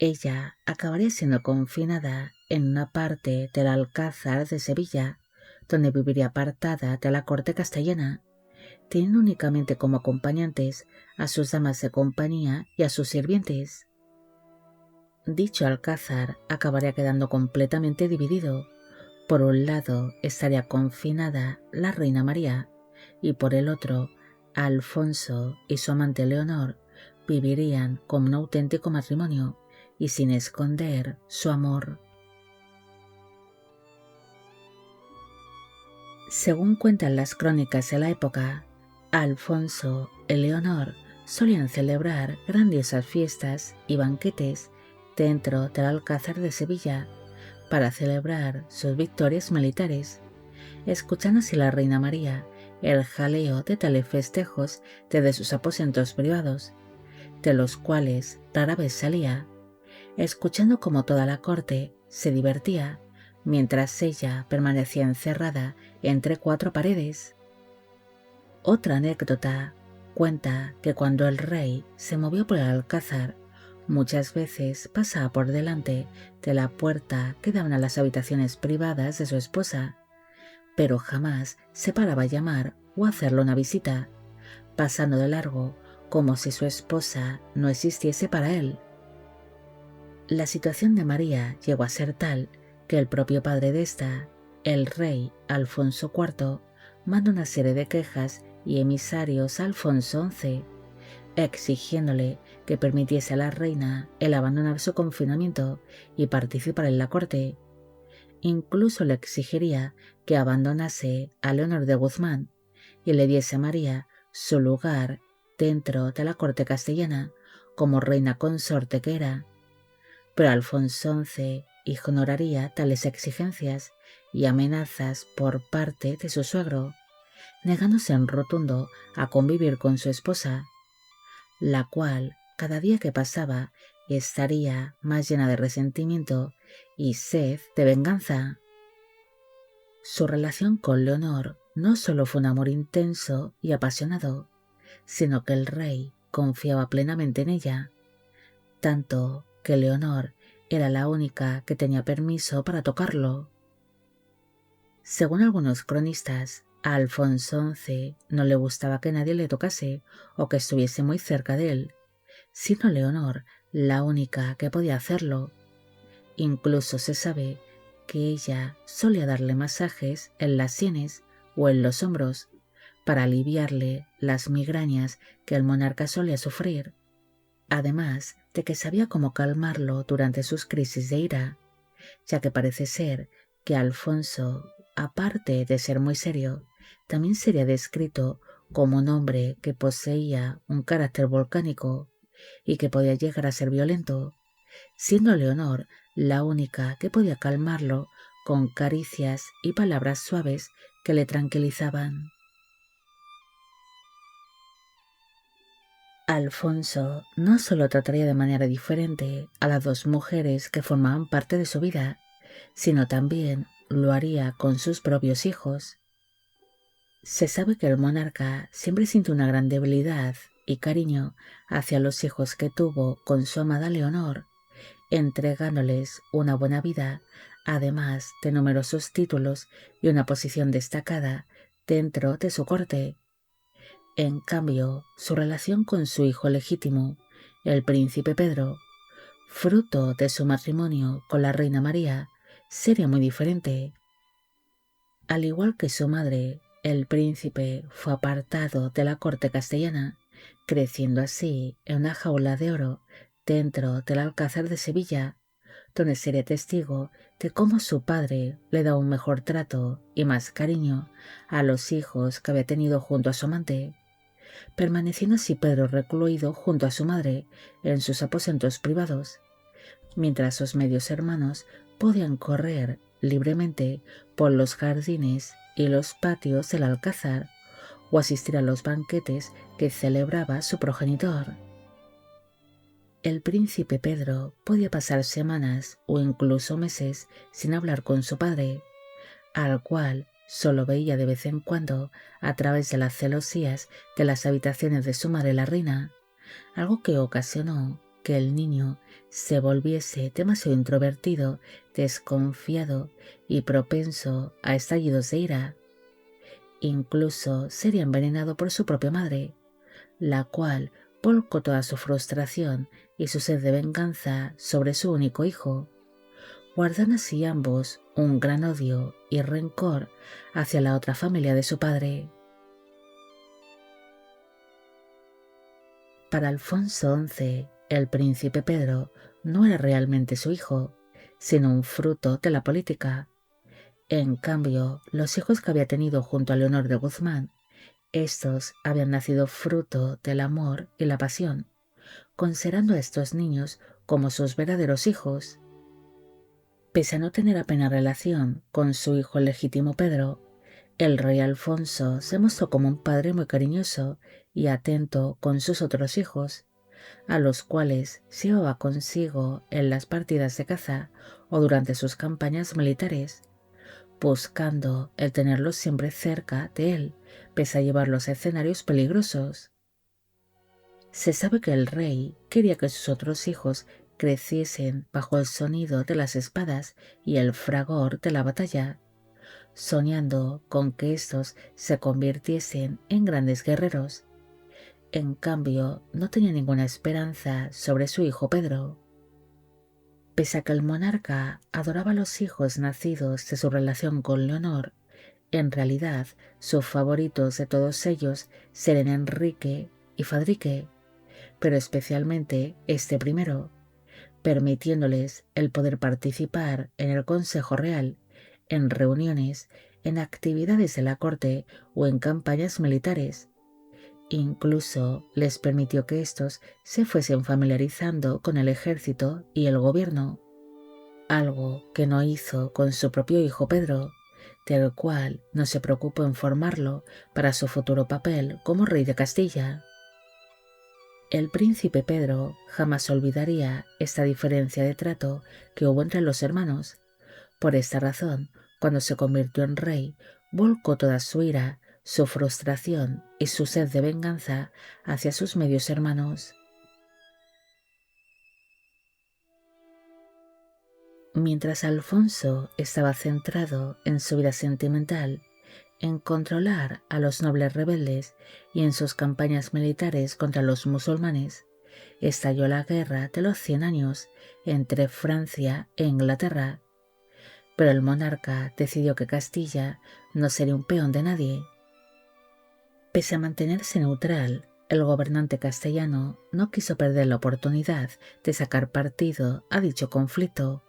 Ella acabaría siendo confinada en una parte del Alcázar de Sevilla, donde viviría apartada de la corte castellana, teniendo únicamente como acompañantes a sus damas de compañía y a sus sirvientes. Dicho alcázar acabaría quedando completamente dividido. Por un lado estaría confinada la reina María y por el otro, Alfonso y su amante Leonor vivirían como un auténtico matrimonio y sin esconder su amor. Según cuentan las crónicas de la época, Alfonso y Leonor solían celebrar grandiosas fiestas y banquetes dentro del Alcázar de Sevilla para celebrar sus victorias militares, escuchando así la reina María el jaleo de tales festejos desde sus aposentos privados, de los cuales rara vez salía, escuchando cómo toda la corte se divertía mientras ella permanecía encerrada entre cuatro paredes. Otra anécdota cuenta que cuando el rey se movió por el alcázar, muchas veces pasaba por delante de la puerta que daban a las habitaciones privadas de su esposa, pero jamás se paraba a llamar o a hacerle una visita, pasando de largo como si su esposa no existiese para él. La situación de María llegó a ser tal que el propio padre de esta, el rey Alfonso IV, manda una serie de quejas y emisarios a Alfonso XI, exigiéndole que permitiese a la reina el abandonar su confinamiento y participar en la corte. Incluso le exigiría que abandonase a Leonor de Guzmán y le diese a María su lugar dentro de la corte castellana como reina consorte que era. Pero Alfonso XI ignoraría tales exigencias y amenazas por parte de su suegro, negándose en rotundo a convivir con su esposa, la cual cada día que pasaba estaría más llena de resentimiento y sed de venganza. Su relación con Leonor no solo fue un amor intenso y apasionado, sino que el rey confiaba plenamente en ella, tanto que Leonor era la única que tenía permiso para tocarlo. Según algunos cronistas, a Alfonso XI no le gustaba que nadie le tocase o que estuviese muy cerca de él, sino Leonor la única que podía hacerlo. Incluso se sabe que ella solía darle masajes en las sienes o en los hombros para aliviarle las migrañas que el monarca solía sufrir, además de que sabía cómo calmarlo durante sus crisis de ira, ya que parece ser que Alfonso, aparte de ser muy serio, también sería descrito como un hombre que poseía un carácter volcánico y que podía llegar a ser violento, siendo Leonor la única que podía calmarlo con caricias y palabras suaves que le tranquilizaban. Alfonso no solo trataría de manera diferente a las dos mujeres que formaban parte de su vida, sino también lo haría con sus propios hijos. Se sabe que el monarca siempre sintió una gran debilidad y cariño hacia los hijos que tuvo con su amada Leonor, entregándoles una buena vida, además de numerosos títulos y una posición destacada dentro de su corte. En cambio, su relación con su hijo legítimo, el príncipe Pedro, fruto de su matrimonio con la reina María, sería muy diferente. Al igual que su madre, el príncipe fue apartado de la corte castellana, creciendo así en una jaula de oro dentro del Alcázar de Sevilla, donde sería testigo de cómo su padre le daba un mejor trato y más cariño a los hijos que había tenido junto a su amante, permaneciendo así Pedro recluido junto a su madre en sus aposentos privados, mientras sus medios hermanos podían correr libremente por los jardines y los patios del alcázar o asistir a los banquetes que celebraba su progenitor. El príncipe Pedro podía pasar semanas o incluso meses sin hablar con su padre, al cual solo veía de vez en cuando a través de las celosías de las habitaciones de su madre la reina, algo que ocasionó que el niño se volviese demasiado introvertido, desconfiado y propenso a estallidos de ira. Incluso sería envenenado por su propia madre, la cual volcó toda su frustración y su sed de venganza sobre su único hijo. Guardan así ambos un gran odio y rencor hacia la otra familia de su padre. Para Alfonso XI, el príncipe Pedro no era realmente su hijo, sino un fruto de la política. En cambio, los hijos que había tenido junto a Leonor de Guzmán, estos habían nacido fruto del amor y la pasión, considerando a estos niños como sus verdaderos hijos. Pese a no tener apenas relación con su hijo legítimo Pedro, el rey Alfonso se mostró como un padre muy cariñoso y atento con sus otros hijos, a los cuales se llevaba consigo en las partidas de caza o durante sus campañas militares, buscando el tenerlos siempre cerca de él, pese a llevarlos a escenarios peligrosos. Se sabe que el rey quería que sus otros hijos creciesen bajo el sonido de las espadas y el fragor de la batalla, soñando con que éstos se convirtiesen en grandes guerreros. En cambio, no tenía ninguna esperanza sobre su hijo Pedro. Pese a que el monarca adoraba a los hijos nacidos de su relación con Leonor, en realidad sus favoritos de todos ellos serían Enrique y Fadrique, pero especialmente este primero, permitiéndoles el poder participar en el Consejo Real, en reuniones, en actividades de la corte o en campañas militares. Incluso les permitió que éstos se fuesen familiarizando con el ejército y el gobierno, algo que no hizo con su propio hijo Pedro, del cual no se preocupó en formarlo para su futuro papel como rey de Castilla. El príncipe Pedro jamás olvidaría esta diferencia de trato que hubo entre los hermanos. Por esta razón, cuando se convirtió en rey, volcó toda su ira, su frustración y su sed de venganza hacia sus medios hermanos. Mientras Alfonso estaba centrado en su vida sentimental, en controlar a los nobles rebeldes y en sus campañas militares contra los musulmanes, estalló la guerra de los 100 años entre Francia e Inglaterra, pero el monarca decidió que Castilla no sería un peón de nadie. Pese a mantenerse neutral, el gobernante castellano no quiso perder la oportunidad de sacar partido a dicho conflicto.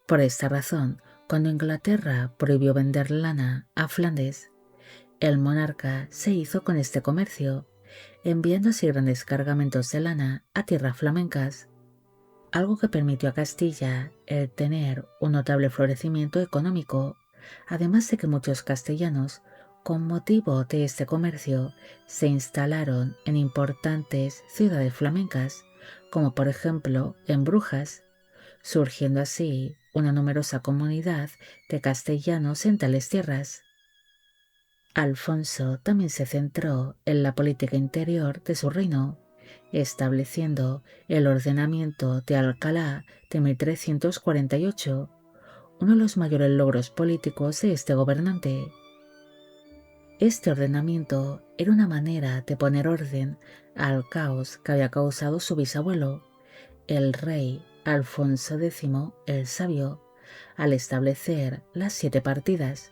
Por esta razón, cuando Inglaterra prohibió vender lana a Flandes, el monarca se hizo con este comercio, enviando así grandes cargamentos de lana a tierras flamencas, algo que permitió a Castilla el tener un notable florecimiento económico, además de que muchos castellanos, con motivo de este comercio, se instalaron en importantes ciudades flamencas, como por ejemplo en Brujas, surgiendo así una numerosa comunidad de castellanos en tales tierras. Alfonso también se centró en la política interior de su reino, estableciendo el ordenamiento de Alcalá de 1348, uno de los mayores logros políticos de este gobernante. Este ordenamiento era una manera de poner orden al caos que había causado su bisabuelo, el rey Alfonso X el Sabio, al establecer las 7 partidas,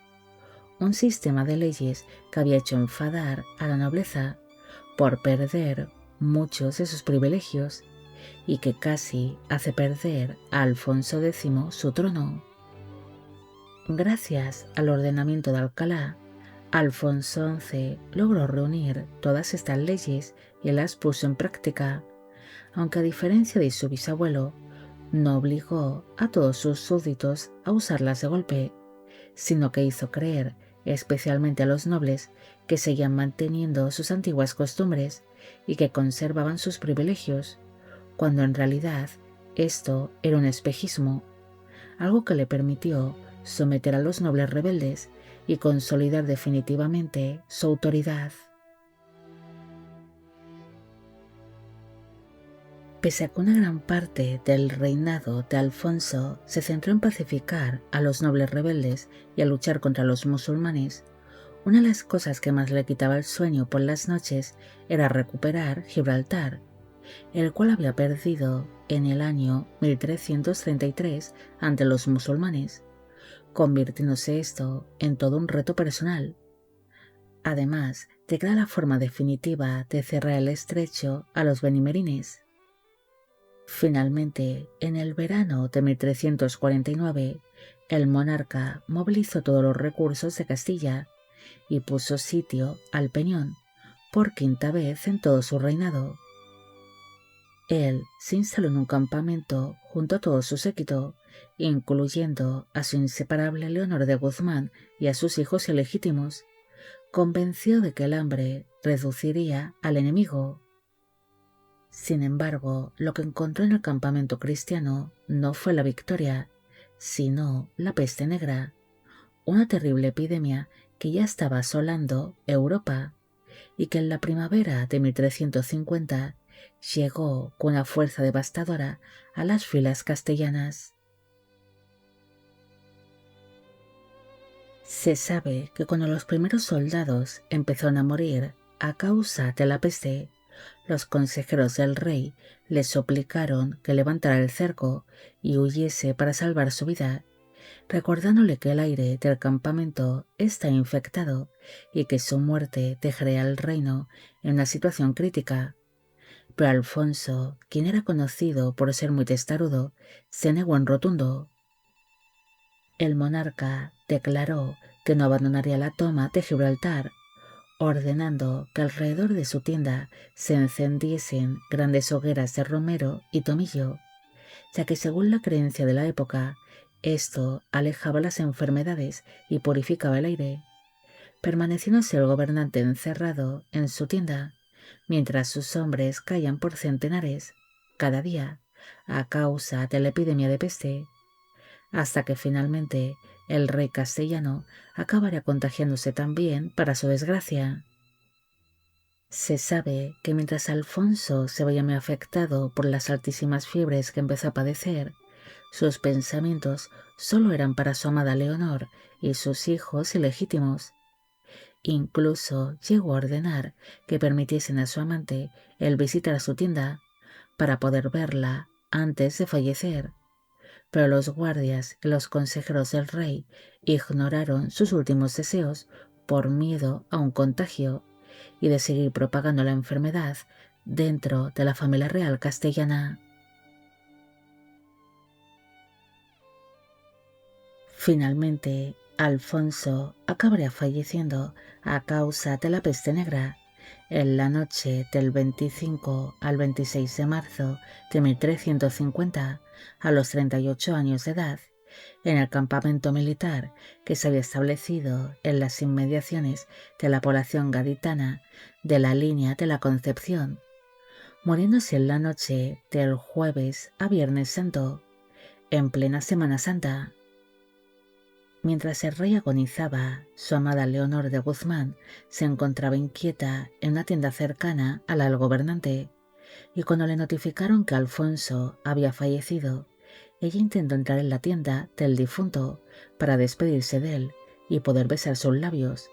un sistema de leyes que había hecho enfadar a la nobleza por perder muchos de sus privilegios y que casi hace perder a Alfonso X su trono. Gracias al ordenamiento de Alcalá, Alfonso XI logró reunir todas estas leyes y las puso en práctica, aunque a diferencia de su bisabuelo, no obligó a todos sus súbditos a usarlas de golpe, sino que hizo creer, especialmente a los nobles, que seguían manteniendo sus antiguas costumbres y que conservaban sus privilegios, cuando en realidad esto era un espejismo, algo que le permitió someter a los nobles rebeldes y consolidar definitivamente su autoridad. Pese a que una gran parte del reinado de Alfonso se centró en pacificar a los nobles rebeldes y a luchar contra los musulmanes, una de las cosas que más le quitaba el sueño por las noches era recuperar Gibraltar, el cual había perdido en el año 1333 ante los musulmanes, convirtiéndose esto en todo un reto personal, además de que era la forma definitiva de cerrar el estrecho a los benimerines. Finalmente, en el verano de 1349, el monarca movilizó todos los recursos de Castilla y puso sitio al Peñón por quinta vez en todo su reinado. Él se instaló en un campamento junto a todo su séquito, incluyendo a su inseparable Leonor de Guzmán y a sus hijos ilegítimos, convencido de que el hambre reduciría al enemigo. Sin embargo, lo que encontró en el campamento cristiano no fue la victoria, sino la peste negra, una terrible epidemia que ya estaba asolando Europa y que en la primavera de 1350 llegó con una fuerza devastadora a las filas castellanas. Se sabe que cuando los primeros soldados empezaron a morir a causa de la peste, los consejeros del rey le suplicaron que levantara el cerco y huyese para salvar su vida, recordándole que el aire del campamento está infectado y que su muerte dejaría al reino en una situación crítica. Pero Alfonso, quien era conocido por ser muy testarudo, se negó en rotundo. El monarca declaró que no abandonaría la toma de Gibraltar, ordenando que alrededor de su tienda se encendiesen grandes hogueras de romero y tomillo, ya que según la creencia de la época, esto alejaba las enfermedades y purificaba el aire, permaneciéndose el gobernante encerrado en su tienda, mientras sus hombres caían por centenares cada día a causa de la epidemia de peste, hasta que finalmente el rey castellano acabaría contagiándose también para su desgracia. Se sabe que mientras Alfonso se veía muy afectado por las altísimas fiebres que empezó a padecer, sus pensamientos solo eran para su amada Leonor y sus hijos ilegítimos. Incluso llegó a ordenar que permitiesen a su amante el visitar su tienda para poder verla antes de fallecer, pero los guardias y los consejeros del rey ignoraron sus últimos deseos por miedo a un contagio y de seguir propagando la enfermedad dentro de la familia real castellana. Finalmente, Alfonso acabaría falleciendo a causa de la peste negra en la noche del 25 al 26 de marzo de 1350, a los 38 años de edad, en el campamento militar que se había establecido en las inmediaciones de la población gaditana de la línea de la Concepción, muriéndose en la noche del jueves a Viernes Santo, en plena Semana Santa. Mientras el rey agonizaba, su amada Leonor de Guzmán se encontraba inquieta en una tienda cercana a la del gobernante, y cuando le notificaron que Alfonso había fallecido, ella intentó entrar en la tienda del difunto para despedirse de él y poder besar sus labios,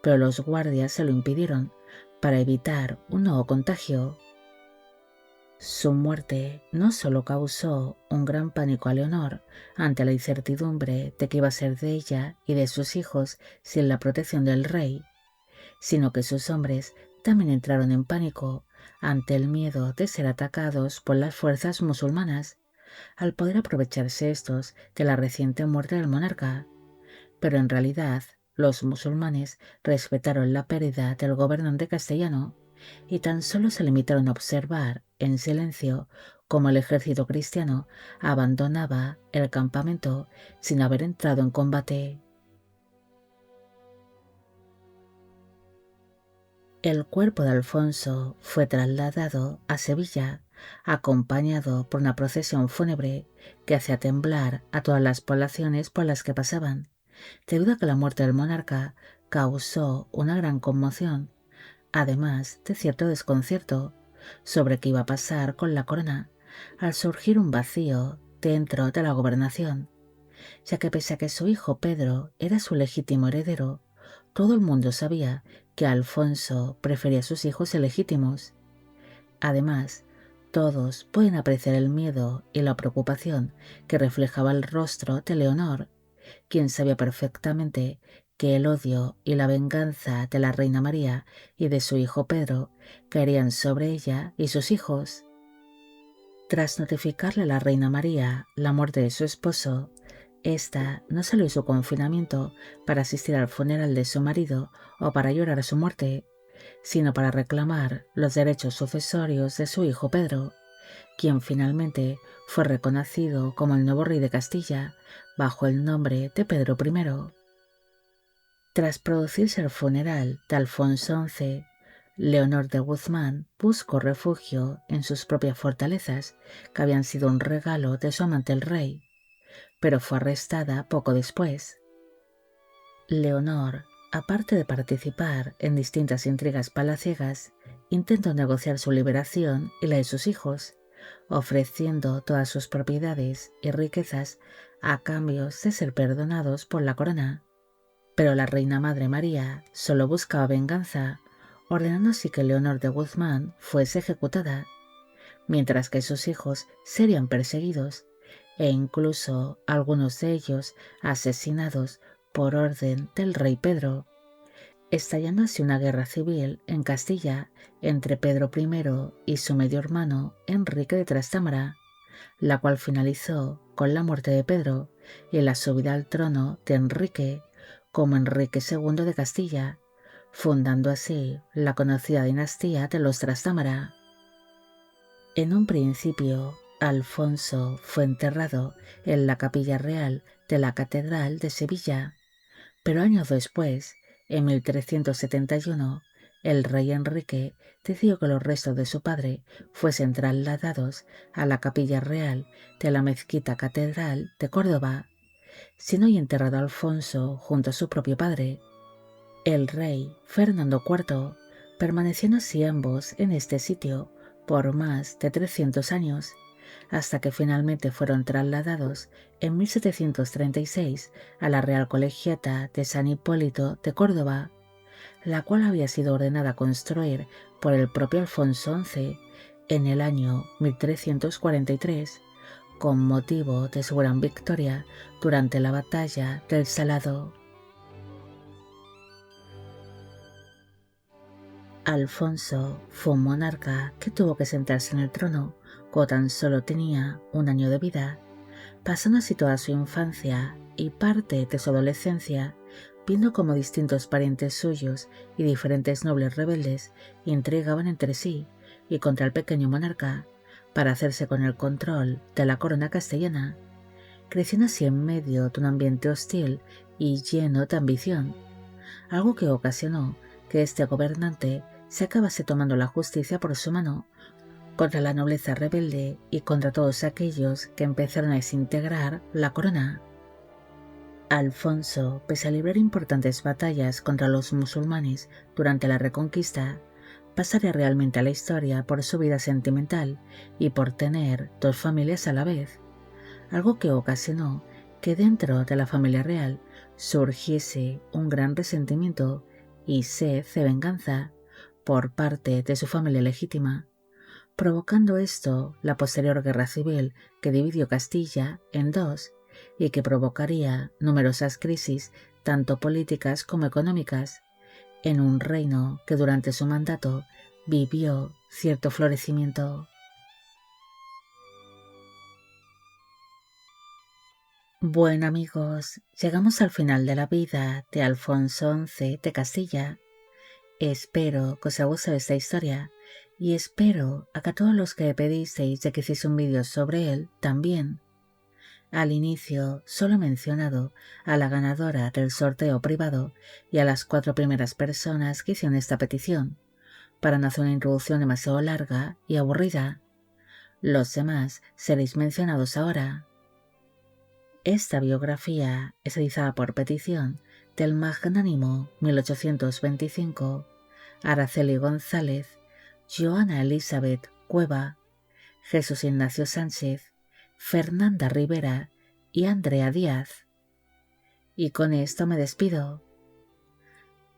pero los guardias se lo impidieron para evitar un nuevo contagio. Su muerte no solo causó un gran pánico a Leonor ante la incertidumbre de qué iba a ser de ella y de sus hijos sin la protección del rey, sino que sus hombres también entraron en pánico ante el miedo de ser atacados por las fuerzas musulmanas, al poder aprovecharse estos de la reciente muerte del monarca. Pero en realidad los musulmanes respetaron la pérdida del gobernante castellano y tan solo se limitaron a observar, en silencio, cómo el ejército cristiano abandonaba el campamento sin haber entrado en combate. El cuerpo de Alfonso fue trasladado a Sevilla, acompañado por una procesión fúnebre que hacía temblar a todas las poblaciones por las que pasaban, debido a que la muerte del monarca causó una gran conmoción, además de cierto desconcierto sobre qué iba a pasar con la corona al surgir un vacío dentro de la gobernación, ya que pese a que su hijo Pedro era su legítimo heredero, todo el mundo sabía que Alfonso prefería a sus hijos ilegítimos. Además, todos pueden apreciar el miedo y la preocupación que reflejaba el rostro de Leonor, quien sabía perfectamente que el odio y la venganza de la reina María y de su hijo Pedro caerían sobre ella y sus hijos. Tras notificarle a la reina María la muerte de su esposo, ésta no salió de su confinamiento para asistir al funeral de su marido o para llorar su muerte, sino para reclamar los derechos sucesorios de su hijo Pedro, quien finalmente fue reconocido como el nuevo rey de Castilla bajo el nombre de Pedro I. Tras producirse el funeral de Alfonso XI, Leonor de Guzmán buscó refugio en sus propias fortalezas, que habían sido un regalo de su amante el rey, pero fue arrestada poco después. Leonor, aparte de participar en distintas intrigas palaciegas, intentó negociar su liberación y la de sus hijos, ofreciendo todas sus propiedades y riquezas a cambio de ser perdonados por la corona. Pero la reina madre María solo buscaba venganza, ordenando así que Leonor de Guzmán fuese ejecutada, mientras que sus hijos serían perseguidos e incluso algunos de ellos asesinados por orden del rey Pedro, estallando así una guerra civil en Castilla entre Pedro I y su medio hermano Enrique de Trastámara, la cual finalizó con la muerte de Pedro y la subida al trono de Enrique como Enrique II de Castilla, fundando así la conocida dinastía de los Trastámara. En un principio, Alfonso fue enterrado en la capilla real de la Catedral de Sevilla, pero años después, en 1371, el rey Enrique decidió que los restos de su padre fuesen trasladados a la capilla real de la Mezquita Catedral de Córdoba, siendo hoy enterrado Alfonso junto a su propio padre. El rey Fernando IV permaneciendo así ambos en este sitio por más de 300 años, hasta que finalmente fueron trasladados en 1736 a la Real Colegiata de San Hipólito de Córdoba, la cual había sido ordenada construir por el propio Alfonso XI en el año 1343, con motivo de su gran victoria durante la batalla del Salado. Alfonso fue un monarca que tuvo que sentarse en el trono cuando tan solo tenía un año de vida, pasando así toda su infancia y parte de su adolescencia viendo cómo distintos parientes suyos y diferentes nobles rebeldes intrigaban entre sí y contra el pequeño monarca para hacerse con el control de la corona castellana, creciendo así en medio de un ambiente hostil y lleno de ambición, algo que ocasionó que este gobernante se acabase tomando la justicia por su mano contra la nobleza rebelde y contra todos aquellos que empezaron a desintegrar la corona. Alfonso, pese a librar importantes batallas contra los musulmanes durante la Reconquista, pasaría realmente a la historia por su vida sentimental y por tener dos familias a la vez, algo que ocasionó que dentro de la familia real surgiese un gran resentimiento y sed de venganza por parte de su familia legítima, provocando esto la posterior guerra civil que dividió Castilla en dos y que provocaría numerosas crisis tanto políticas como económicas, en un reino que durante su mandato vivió cierto florecimiento. Bueno amigos, llegamos al final de la vida de Alfonso XI de Castilla. Espero que os haya gustado esta historia y espero a que a todos los que pedisteis de que hiciese un vídeo sobre él también. Al inicio solo he mencionado a la ganadora del sorteo privado y a las 4 primeras personas que hicieron esta petición, para no hacer una introducción demasiado larga y aburrida. Los demás seréis mencionados ahora. Esta biografía es realizada por petición del magnánimo 1825, Araceli González, Joana Elizabeth Cueva, Jesús Ignacio Sánchez, Fernanda Rivera y Andrea Díaz. Y con esto me despido.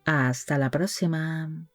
Hasta la próxima.